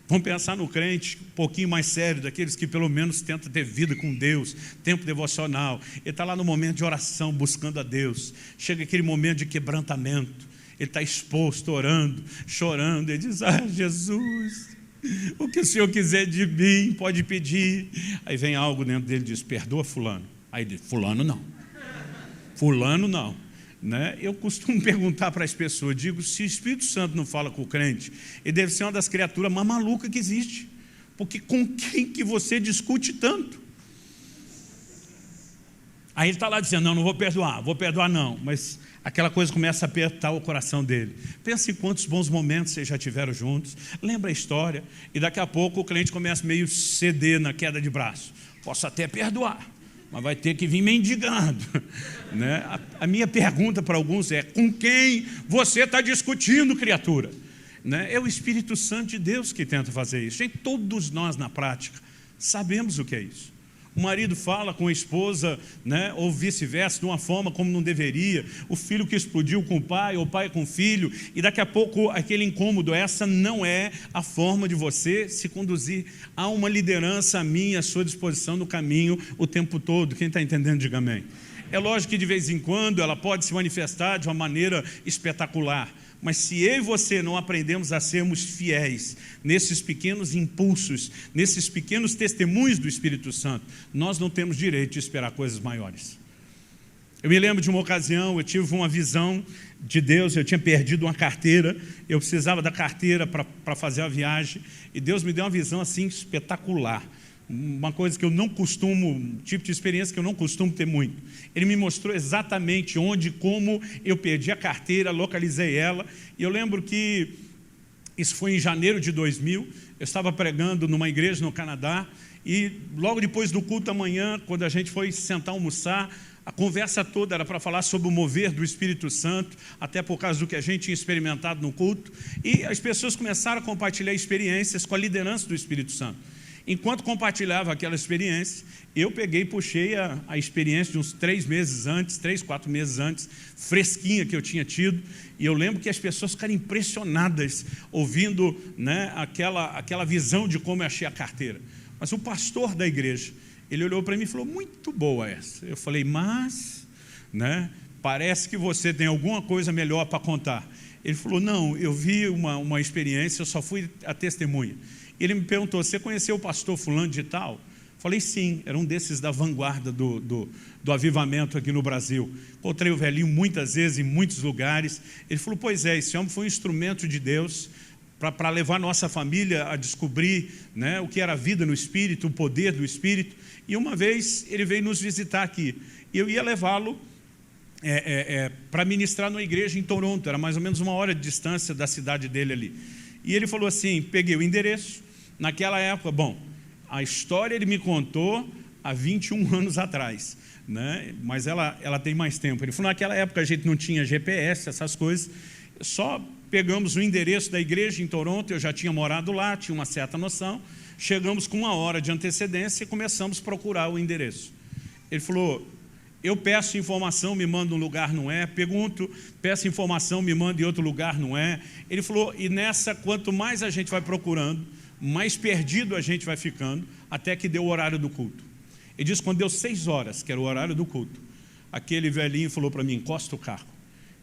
Vamos pensar no crente um pouquinho mais sério, daqueles que pelo menos tentam ter vida com Deus, tempo devocional. Ele está lá no momento de oração, buscando a Deus. Chega aquele momento de quebrantamento. Ele está exposto, orando, chorando. Ele diz, Jesus, o que o Senhor quiser de mim, pode pedir. Aí vem algo dentro dele e diz, perdoa fulano. Aí ele diz, fulano não. Fulano não. Né? Eu costumo perguntar para as pessoas, digo, se o Espírito Santo não fala com o crente, ele deve ser uma das criaturas mais malucas que existe, porque com quem que você discute tanto? Aí ele está lá dizendo, não vou perdoar não, mas aquela coisa começa a apertar o coração dele. Pensa em quantos bons momentos vocês já tiveram juntos, lembra a história, e daqui a pouco o cliente começa meio a ceder na queda de braço, posso até perdoar, mas vai ter que vir mendigando. Né? A minha pergunta para alguns é, com quem você está discutindo, criatura? Né? É o Espírito Santo de Deus que tenta fazer isso. E todos nós, na prática, sabemos o que é isso. O marido fala com a esposa, né, ou vice-versa, de uma forma como não deveria. O filho que explodiu com o pai, ou o pai com o filho. E daqui a pouco, aquele incômodo, essa não é a forma de você se conduzir. Há uma liderança a minha, à sua disposição no caminho o tempo todo. Quem está entendendo, diga amém. É lógico que de vez em quando ela pode se manifestar de uma maneira espetacular. Mas se eu e você não aprendemos a sermos fiéis nesses pequenos impulsos, nesses pequenos testemunhos do Espírito Santo, nós não temos direito de esperar coisas maiores. Eu me lembro de uma ocasião, eu tive uma visão de Deus, eu tinha perdido uma carteira, eu precisava da carteira para fazer a viagem, e Deus me deu uma visão assim espetacular. Uma coisa que eu não costumo, um tipo de experiência que eu não costumo ter muito. Ele me mostrou exatamente onde, como eu perdi a carteira, localizei ela, e eu lembro que isso foi em janeiro de 2000, eu estava pregando numa igreja no Canadá, e logo depois do culto da manhã, quando a gente foi sentar almoçar, a conversa toda era para falar sobre o mover do Espírito Santo, até por causa do que a gente tinha experimentado no culto, e as pessoas começaram a compartilhar experiências com a liderança do Espírito Santo. Enquanto compartilhava aquela experiência, eu peguei e puxei a experiência de uns 3 meses antes, 3, 4 meses antes, fresquinha que eu tinha tido, e eu lembro que as pessoas ficaram impressionadas ouvindo, né, aquela visão de como eu achei a carteira. Mas o pastor da igreja, ele olhou para mim e falou, muito boa essa. Eu falei, mas, né, parece que você tem alguma coisa melhor para contar. Ele falou, não, eu vi uma experiência, eu só fui a testemunha. Ele me perguntou, você conheceu o pastor fulano de tal? Falei, sim, era um desses da vanguarda do avivamento aqui no Brasil. Encontrei o velhinho muitas vezes, em muitos lugares. Ele falou, pois é, esse homem foi um instrumento de Deus para levar nossa família a descobrir, né, o que era a vida no Espírito, o poder do Espírito. E uma vez ele veio nos visitar aqui. E eu ia levá-lo para ministrar numa igreja em Toronto. Era mais ou menos 1 hora de distância da cidade dele ali. E ele falou assim, peguei o endereço. Naquela época, bom, a história ele me contou há 21 anos atrás, né? Mas ela tem mais tempo. Ele falou, naquela época a gente não tinha GPS, essas coisas, só pegamos o endereço da igreja em Toronto, eu já tinha morado lá, tinha uma certa noção, chegamos com 1 hora de antecedência e começamos a procurar o endereço. Ele falou, Eu peço informação, me manda um lugar, não é. Pergunto, peço informação, me manda em outro lugar, não é. Ele falou, e nessa, quanto mais a gente vai procurando, mais perdido a gente vai ficando, até que deu o horário do culto. Ele disse, quando deu 6 horas, que era o horário do culto, aquele velhinho falou para mim, encosta o carro.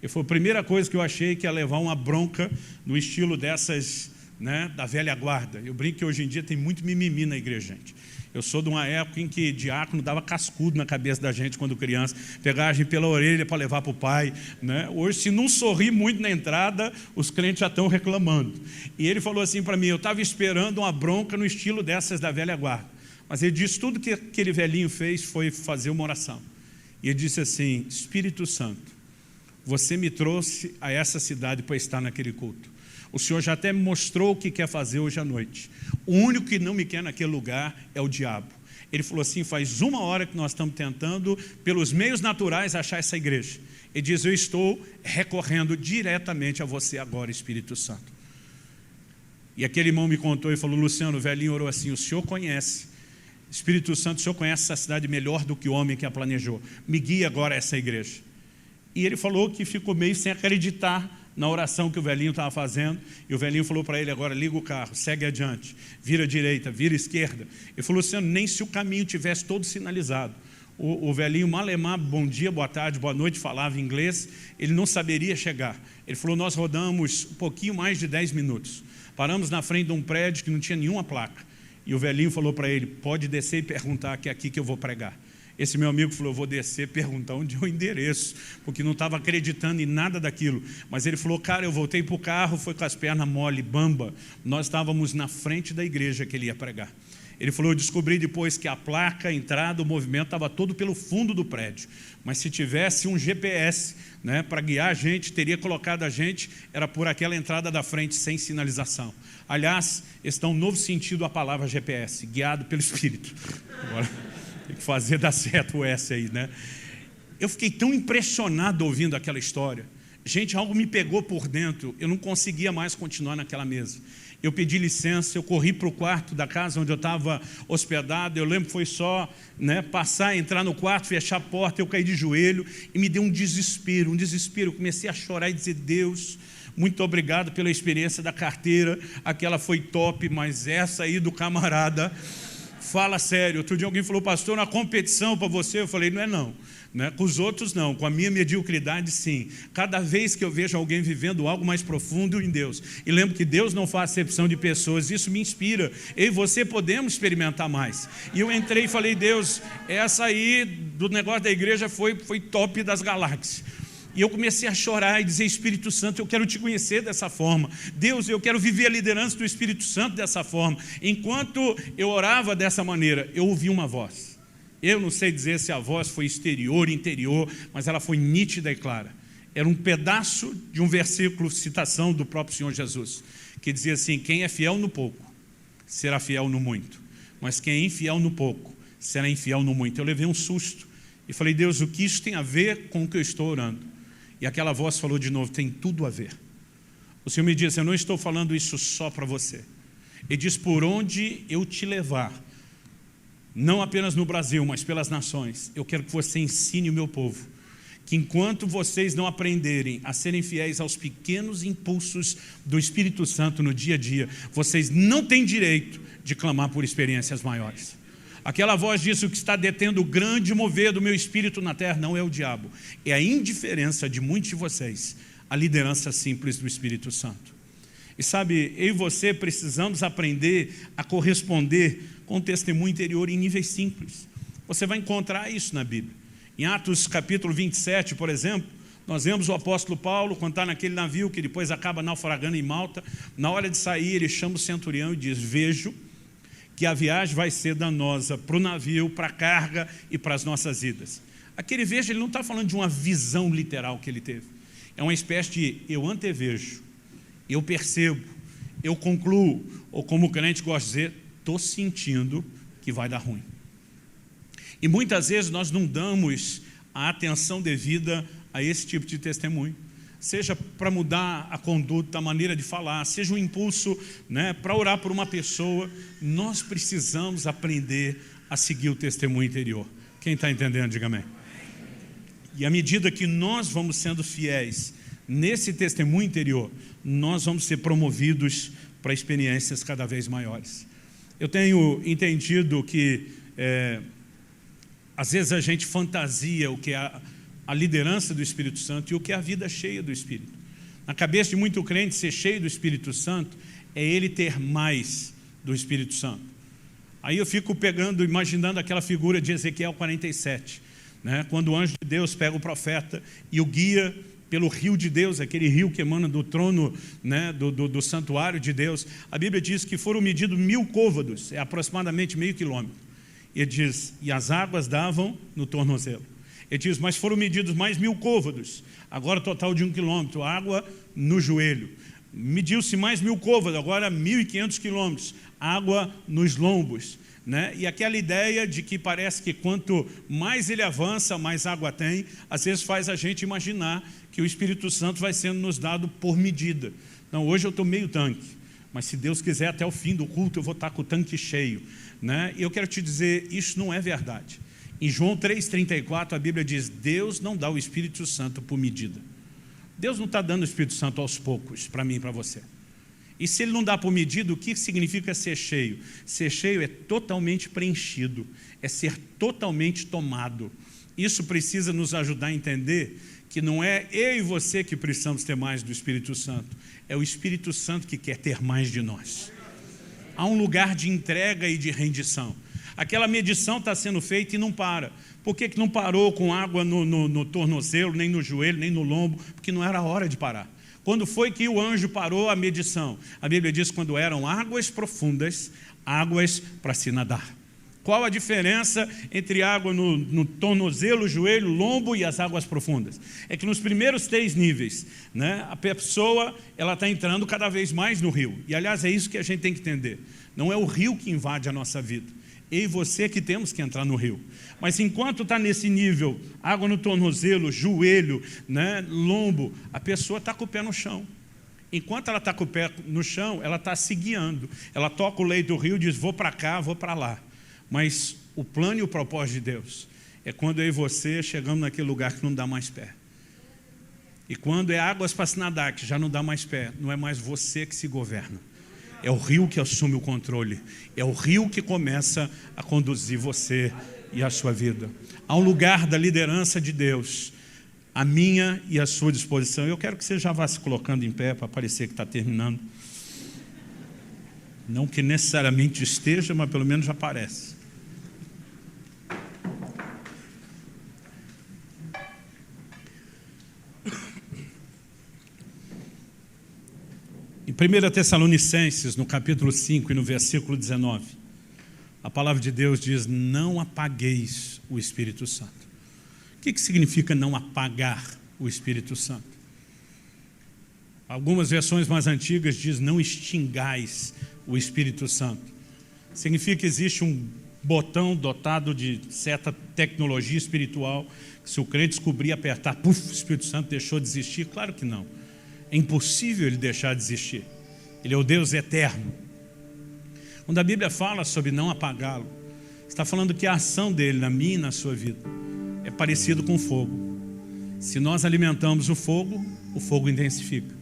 E foi a primeira coisa que eu achei que ia levar uma bronca no estilo dessas, né, da velha guarda. Eu brinco que hoje em dia tem muito mimimi na igreja, gente. Eu sou de uma época em que diácono dava cascudo na cabeça da gente quando criança, pegava a gente pela orelha para levar para o pai, né? Hoje, se não sorrir muito na entrada, os crentes já estão reclamando. E ele falou assim para mim, eu estava esperando uma bronca no estilo dessas da velha guarda. Mas ele disse, tudo que aquele velhinho fez foi fazer uma oração. E ele disse assim, Espírito Santo, você me trouxe a essa cidade para estar naquele culto. O Senhor já até me mostrou o que quer fazer hoje à noite. O único que não me quer naquele lugar é o diabo. Ele falou assim, faz 1 hora que nós estamos tentando, pelos meios naturais, achar essa igreja. Ele diz, eu estou recorrendo diretamente a você agora, Espírito Santo. E aquele irmão me contou e falou, Luciano, o velhinho orou assim, o Senhor conhece, Espírito Santo, o Senhor conhece essa cidade melhor do que o homem que a planejou. Me guia agora a essa igreja. E ele falou que ficou meio sem acreditar na oração que o velhinho estava fazendo, e o velhinho falou para ele, agora liga o carro, segue adiante, vira à direita, vira à esquerda. Ele falou, Luciano, nem se o caminho tivesse todo sinalizado. O velhinho malemar, bom dia, boa tarde, boa noite, falava inglês, ele não saberia chegar. Ele falou, nós rodamos um pouquinho mais de 10 minutos, paramos na frente de um prédio que não tinha nenhuma placa, e o velhinho falou para ele, pode descer e perguntar que é aqui que eu vou pregar. Esse meu amigo falou, eu vou descer, perguntar onde é o endereço, porque não estava acreditando em nada daquilo. Mas ele falou, cara, eu voltei para o carro, foi com as pernas mole, bamba. Nós estávamos na frente da igreja que ele ia pregar. Ele falou, eu descobri depois que a placa, a entrada, o movimento estava todo pelo fundo do prédio. Mas se tivesse um GPS, né, para guiar a gente, teria colocado a gente, era por aquela entrada da frente, sem sinalização. Aliás, esse dá um novo sentido à palavra GPS, guiado pelo Espírito. Agora, tem que fazer dar certo o S aí, né? Eu fiquei tão impressionado ouvindo aquela história. Gente, algo me pegou por dentro. Eu não conseguia mais continuar naquela mesa. Eu pedi licença, eu corri para o quarto da casa onde eu estava hospedado. Eu lembro que foi só, né, passar, entrar no quarto, fechar a porta. Eu caí de joelho e me deu um desespero, um desespero. Eu comecei a chorar e dizer, Deus, muito obrigado pela experiência da carteira. Aquela foi top, mas essa aí do camarada... Fala sério, outro dia alguém falou, pastor, na competição para você, eu falei, não é não, né? Com os outros não, com a minha mediocridade sim. Cada vez que eu vejo alguém vivendo algo mais profundo em Deus, e lembro que Deus não faz acepção de pessoas, isso me inspira, eu e você podemos experimentar mais. E eu entrei e falei, Deus, essa aí do negócio da igreja foi top das galáxias. E eu comecei a chorar e dizer, Espírito Santo, eu quero te conhecer dessa forma. Deus, eu quero viver a liderança do Espírito Santo dessa forma. Enquanto eu orava dessa maneira, eu ouvi uma voz. Eu não sei dizer se a voz foi exterior, interior, mas ela foi nítida e clara. Era um pedaço de um versículo, citação do próprio Senhor Jesus, que dizia assim, quem é fiel no pouco, será fiel no muito. Mas quem é infiel no pouco, será infiel no muito. Eu levei um susto e falei, Deus, o que isso tem a ver com o que eu estou orando? E aquela voz falou de novo, tem tudo a ver. O Senhor me disse, eu não estou falando isso só para você. Ele diz, por onde eu te levar, não apenas no Brasil, mas pelas nações, eu quero que você ensine o meu povo, que enquanto vocês não aprenderem a serem fiéis aos pequenos impulsos do Espírito Santo no dia a dia, vocês não têm direito de clamar por experiências maiores. Aquela voz disse, o que está detendo o grande mover do meu espírito na terra não é o diabo, é a indiferença de muitos de vocês, a liderança simples do Espírito Santo. E sabe, eu e você precisamos aprender a corresponder com o testemunho interior em níveis simples. Você vai encontrar isso na Bíblia. Em Atos capítulo 27, por exemplo, nós vemos o apóstolo Paulo, quando está naquele navio que depois acaba naufragando em Malta, na hora de sair ele chama o centurião e diz, vejo que a viagem vai ser danosa para o navio, para a carga e para as nossas idas. Aquele vejo, ele não está falando de uma visão literal que ele teve. É uma espécie de eu antevejo, eu percebo, eu concluo, ou como o crente gosta de dizer, estou sentindo que vai dar ruim. E muitas vezes nós não damos a atenção devida a esse tipo de testemunho. Seja para mudar a conduta, a maneira de falar, seja um impulso, né, para orar por uma pessoa, nós precisamos aprender a seguir o testemunho interior. Quem está entendendo, diga amém. E à medida que nós vamos sendo fiéis nesse testemunho interior, nós vamos ser promovidos para experiências cada vez maiores. Eu tenho entendido que, às vezes, a gente fantasia o que é a liderança do Espírito Santo e o que é a vida cheia do Espírito. Na cabeça de muito crente, ser cheio do Espírito Santo é ele ter mais do Espírito Santo. Aí eu fico imaginando aquela figura de Ezequiel 47, né? Quando o anjo de Deus pega o profeta e o guia pelo rio de Deus, aquele rio que emana do trono, né, do santuário de Deus. A Bíblia diz que foram medidos 1000 côvados, é aproximadamente meio quilômetro. Ele diz, e as águas davam no tornozelo. Ele diz, mas foram medidos mais 1000 côvados, agora total de 1 quilômetro, água no joelho. Mediu-se mais 1000 côvados, agora 1500 quilômetros, água nos lombos. Né? E aquela ideia de que parece que quanto mais ele avança, mais água tem, às vezes faz a gente imaginar que o Espírito Santo vai sendo nos dado por medida. Não, hoje eu estou meio tanque, mas se Deus quiser até o fim do culto eu vou estar com o tanque cheio. Né? E eu quero te dizer, isso não é verdade. Em João 3,34 a Bíblia diz, Deus não dá o Espírito Santo por medida. Deus não está dando o Espírito Santo aos poucos, para mim e para você. E se ele não dá por medida, o que significa ser cheio? Ser cheio é totalmente preenchido, é ser totalmente tomado. Isso precisa nos ajudar a entender que não é eu e você que precisamos ter mais do Espírito Santo, é o Espírito Santo que quer ter mais de nós. Há um lugar de entrega e de rendição. Aquela medição está sendo feita e não para. Por que não parou com água no tornozelo, nem no joelho, nem no lombo? Porque não era a hora de parar. Quando foi que o anjo parou a medição? A Bíblia diz quando eram águas profundas, águas para se nadar. Qual a diferença entre água no tornozelo, joelho, lombo e as águas profundas? É que nos primeiros 3 níveis, né, a pessoa está entrando cada vez mais no rio. E, aliás, é isso que a gente tem que entender. Não é o rio que invade a nossa vida. Eu e você que temos que entrar no rio. Mas enquanto está nesse nível, água no tornozelo, joelho, né, lombo, a pessoa está com o pé no chão. Enquanto ela está com o pé no chão, ela está se guiando. Ela toca o leito do rio e diz, vou para cá, vou para lá. Mas o plano e o propósito de Deus é quando eu e você chegamos naquele lugar que não dá mais pé. E quando é águas para se nadar, que já não dá mais pé, não é mais você que se governa. É o rio que assume o controle. É o rio que começa a conduzir você e a sua vida. Há um lugar da liderança de Deus, a minha e a sua disposição. Eu quero que você já vá se colocando em pé para parecer que está terminando. Não que necessariamente esteja, mas pelo menos já parece. Em 1 Tessalonicenses, no capítulo 5 e no versículo 19, a palavra de Deus diz, não apagueis o Espírito Santo. O que significa não apagar o Espírito Santo? Algumas versões mais antigas dizem, não extingais o Espírito Santo. Significa que existe um botão dotado de certa tecnologia espiritual, que se o crente descobrir, apertar, o Espírito Santo deixou de existir? Claro que não. É impossível ele deixar de existir. Ele é o Deus eterno. Quando a Bíblia fala sobre não apagá-lo, está falando que a ação dele na minha e na sua vida é parecido com fogo. Se nós alimentamos o fogo intensifica.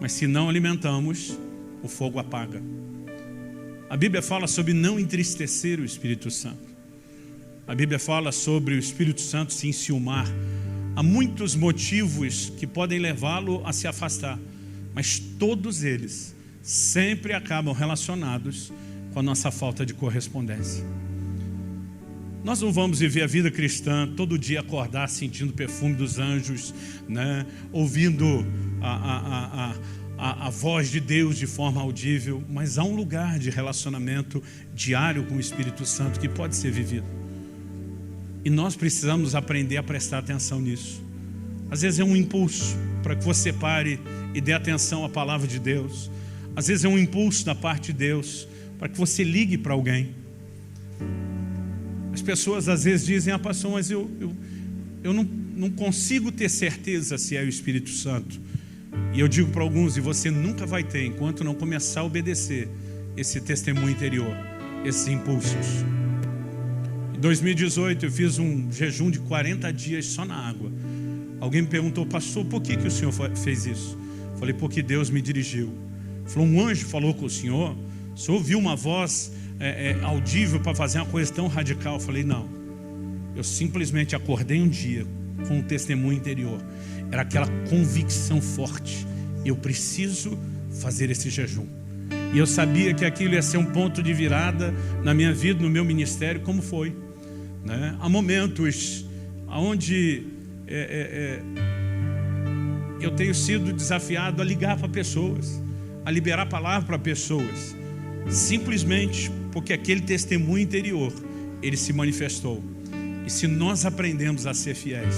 Mas se não alimentamos, o fogo apaga. A Bíblia fala sobre não entristecer o Espírito Santo. A Bíblia fala sobre o Espírito Santo se enciumar. Há muitos motivos que podem levá-lo a se afastar, mas todos eles sempre acabam relacionados com a nossa falta de correspondência. Nós não vamos viver a vida cristã todo dia acordar sentindo o perfume dos anjos, né? Ouvindo a voz de Deus de forma audível, mas há um lugar de relacionamento diário com o Espírito Santo que pode ser vivido. E nós precisamos aprender a prestar atenção nisso. Às vezes é um impulso para que você pare e dê atenção à palavra de Deus. Às vezes é um impulso da parte de Deus para que você ligue para alguém. As pessoas às vezes dizem, pastor, mas eu não consigo ter certeza se é o Espírito Santo. E eu digo para alguns, e você nunca vai ter enquanto não começar a obedecer esse testemunho interior, esses impulsos. Em 2018 eu fiz um jejum de 40 dias só na água. Alguém me perguntou: pastor, por que o senhor fez isso? Falei: porque Deus me dirigiu. Falou: um anjo falou com o senhor ouviu uma voz audível para fazer uma coisa tão radical? Falei: não, eu simplesmente acordei um dia com um testemunho interior. Era aquela convicção forte: eu preciso fazer esse jejum. E eu sabia que aquilo ia ser um ponto de virada na minha vida, no meu ministério, como foi, né? Há momentos onde eu tenho sido desafiado a ligar para pessoas, a liberar a palavra para pessoas, simplesmente porque aquele testemunho interior, ele se manifestou. E se nós aprendemos a ser fiéis,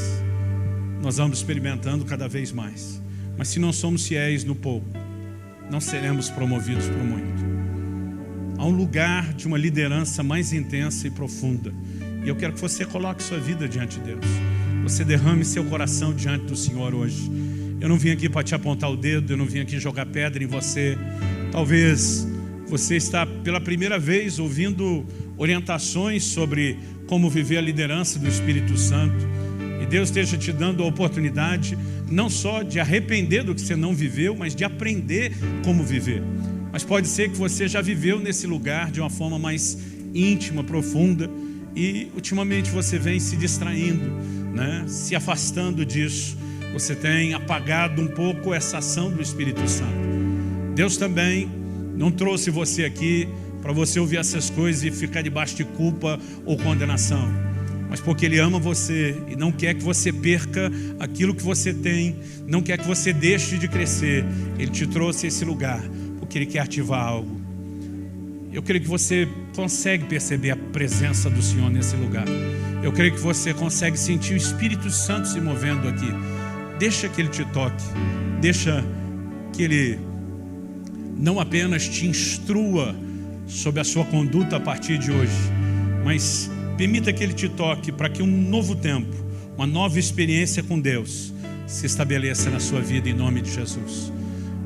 nós vamos experimentando cada vez mais. Mas se não somos fiéis no pouco, não seremos promovidos para o muito. Há um lugar de uma liderança mais intensa e profunda. E eu quero que você coloque sua vida diante de Deus. Você derrame seu coração diante do Senhor hoje. Eu não vim aqui para te apontar o dedo, eu não vim aqui jogar pedra em você. Talvez você está pela primeira vez ouvindo orientações sobre como viver a liderança do Espírito Santo. E Deus esteja te dando a oportunidade não só de arrepender do que você não viveu, mas de aprender como viver. Mas pode ser que você já viveu nesse lugar de uma forma mais íntima, profunda, e ultimamente você vem se distraindo, né? Se afastando disso. Você tem apagado um pouco essa ação do Espírito Santo. Deus também não trouxe você aqui para você ouvir essas coisas e ficar debaixo de culpa ou condenação, mas porque Ele ama você e não quer que você perca aquilo que você tem, não quer que você deixe de crescer. Ele te trouxe a esse lugar porque Ele quer ativar algo. Eu creio que você consegue perceber a presença do Senhor nesse lugar. Eu creio que você consegue sentir o Espírito Santo se movendo aqui. Deixa que Ele te toque, deixa que Ele não apenas te instrua sobre a sua conduta a partir de hoje, mas permita que Ele te toque para que um novo tempo, uma nova experiência com Deus se estabeleça na sua vida, em nome de Jesus.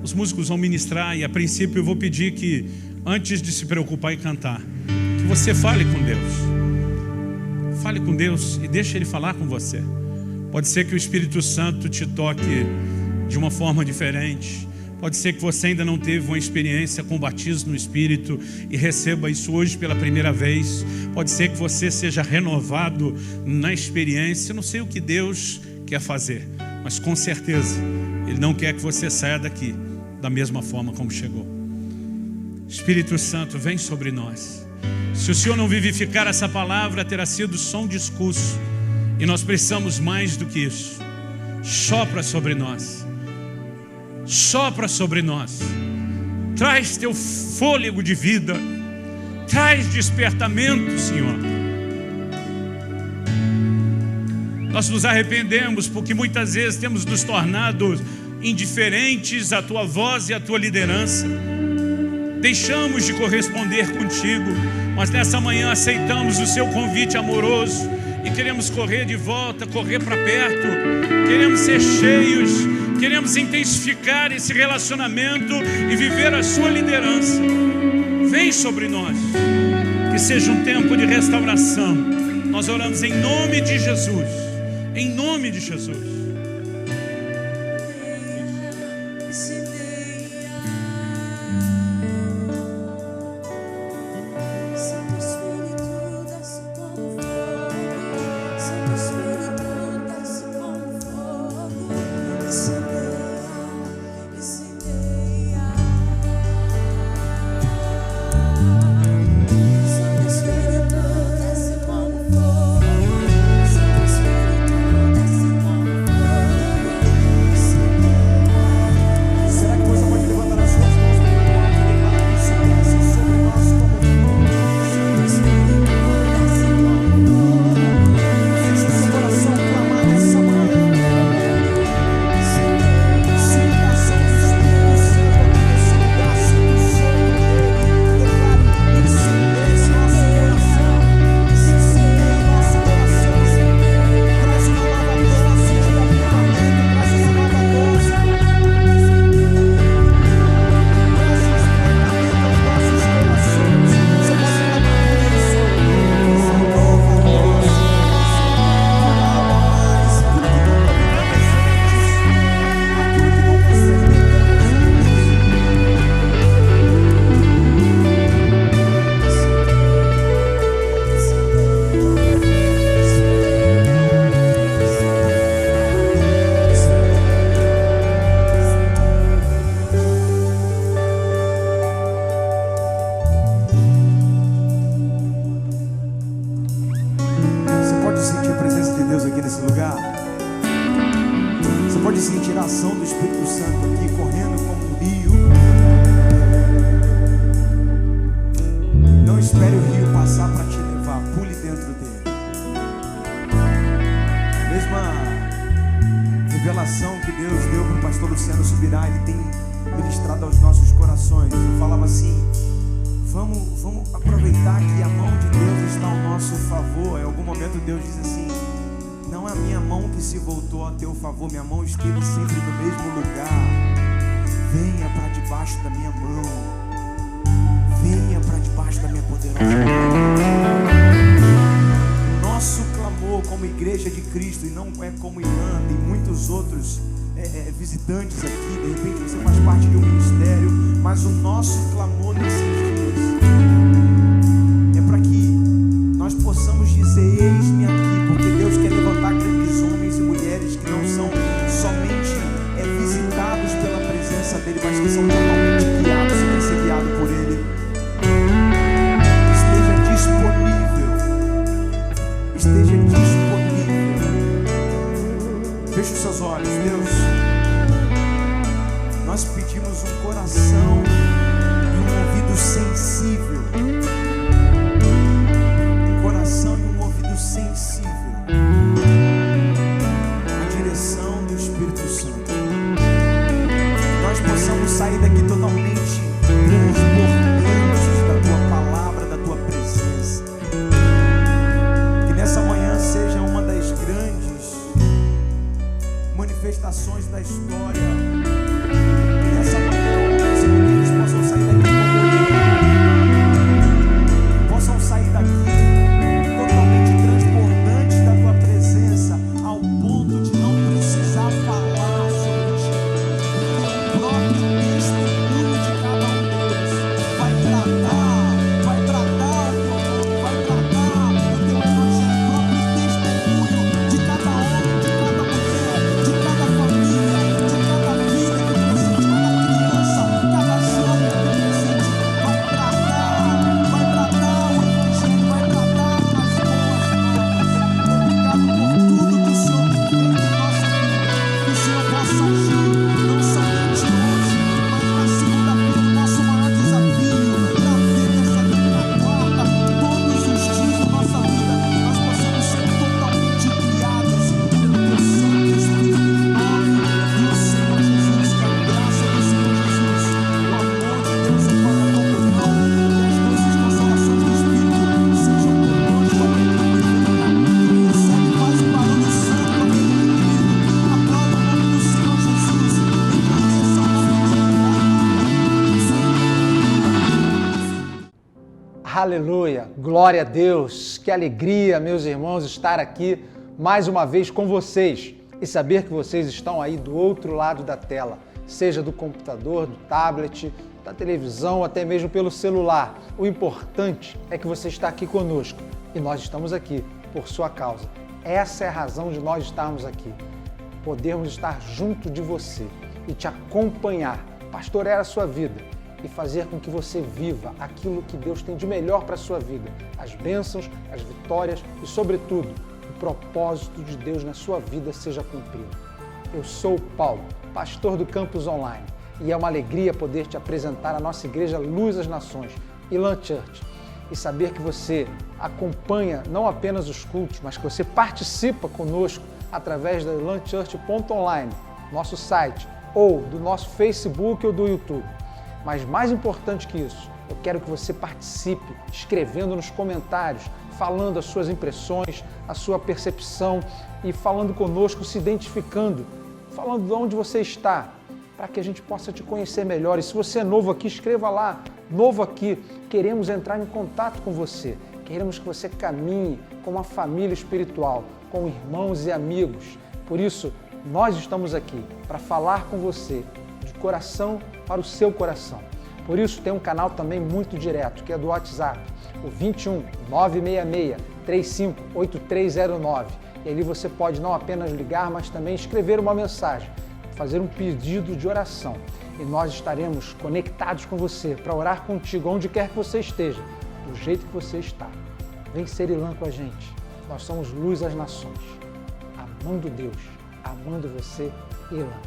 Os músicos vão ministrar e a princípio eu vou pedir que, antes de se preocupar em cantar, que você fale com Deus. Fale com Deus e deixe Ele falar com você. Pode ser que o Espírito Santo te toque de uma forma diferente. Pode ser que você ainda não teve uma experiência com o batismo no Espírito e receba isso hoje pela primeira vez. Pode ser que você seja renovado na experiência. Eu não sei o que Deus quer fazer, mas com certeza Ele não quer que você saia daqui da mesma forma como chegou. Espírito Santo, vem sobre nós. Se o Senhor não vivificar essa palavra, terá sido só um discurso. E nós precisamos mais do que isso. Sopra sobre nós. Sopra sobre nós. Traz teu fôlego de vida. Traz despertamento, Senhor. Nós nos arrependemos porque muitas vezes temos nos tornado indiferentes à tua voz e à tua liderança. Deixamos de corresponder contigo, mas nessa manhã aceitamos o seu convite amoroso e queremos correr de volta, correr para perto. Queremos ser cheios, queremos intensificar esse relacionamento e viver a sua liderança. Vem sobre nós, que seja um tempo de restauração. Nós oramos em nome de Jesus, em nome de Jesus. nesse lugar? Você pode sentir a ação do Espírito Santo aqui correndo como um rio. Não espere o rio passar para te levar, pule dentro dele. A mesma revelação que Deus deu para o pastor Luciano Subirá, ele tem ministrado aos nossos corações. Eu falava assim: vamos aproveitar que a mão de Deus está ao nosso favor. Em algum momento Deus diz assim: não é a minha mão que se voltou a teu favor, minha mão esteve sempre no mesmo lugar. Venha para debaixo da minha mão, venha para debaixo da minha poderosa mão. Nosso clamor como igreja de Cristo, e não é como Irã, tem muitos outros visitantes aqui, de repente você faz parte de um ministério, mas o nosso clamor nesses dias é para que nós possamos dizer: eis-me aqui, porque Deus quer levantar grandes homens e mulheres que não são somente visitados pela presença dele, mas que são totalmente guiados e querem ser guiados por ele. Esteja disponível, esteja disponível. Feche os seus olhos. Deus, nós pedimos um coração e um ouvido sensível, um coração e um ouvido sensível à direção do Espírito Santo. Que nós possamos sair daqui totalmente transbordantes da tua palavra, da tua presença. Que nessa manhã seja uma das grandes manifestações da história. Que nessa manhã homens e mulheres possam sair daqui possam sair daqui totalmente transbordantes da tua presença, ao ponto de não precisar falar sobre ti. O próprio testemunho de cada um deles vai tratar o teu nome, vai tratar o teu evangelho. O próprio testemunho de cada homem, de cada mulher, de cada família, de cada filha que presente, cada criança, cada jovem que presente, vai tratar o evangelho, vai tratar as boas novas. Obrigado por tudo que o Senhor tem feito em nossa vida. Que o Senhor possa agir, não somente hoje, mas na segunda-feira, o nosso maior desafio, na terça, na quarta, todos os dias da nossa vida, nós possamos ser totalmente guiados pelo teu Santo Espírito, em nome do Senhor Jesus. Que a graça do Senhor Jesus, o amor de Deus, o Pai, a comunhão e as doces consolações do Espírito sejam conosco até que recebe faz o barulho santo para quem tem crido. Aplauda o nome do Senhor Jesus, engrandeça o nome de Aleluia, glória a Deus, que alegria, meus irmãos, estar aqui mais uma vez com vocês e saber que vocês estão aí do outro lado da tela, seja do computador, do tablet, da televisão, até mesmo pelo celular. O importante é que você está aqui conosco e nós estamos aqui por sua causa. Essa é a razão de nós estarmos aqui, podermos estar junto de você e te acompanhar, pastorear a sua vida e fazer com que você viva aquilo que Deus tem de melhor para a sua vida, as bênçãos, as vitórias e, sobretudo, o propósito de Deus na sua vida seja cumprido. Eu sou o Paulo, pastor do Campus Online, e é uma alegria poder te apresentar a nossa igreja Luz às Nações, Elan Church, e saber que você acompanha não apenas os cultos, mas que você participa conosco através da elanchurch.online, nosso site, ou do nosso Facebook ou do YouTube. Mas mais importante que isso, eu quero que você participe escrevendo nos comentários, falando as suas impressões, a sua percepção e falando conosco, se identificando, falando de onde você está, para que a gente possa te conhecer melhor. E se você é novo aqui, escreva lá, novo aqui, queremos entrar em contato com você, queremos que você caminhe com uma família espiritual, com irmãos e amigos. Por isso, nós estamos aqui para falar com você de coração para o seu coração. Por isso tem um canal também muito direto, que é do WhatsApp, o 21 966 35 8309. E ali você pode não apenas ligar, mas também escrever uma mensagem, fazer um pedido de oração. E nós estaremos conectados com você para orar contigo, onde quer que você esteja, do jeito que você está. Vem ser Elan com a gente. Nós somos Luz às Nações. amando Deus, amando você, Elan.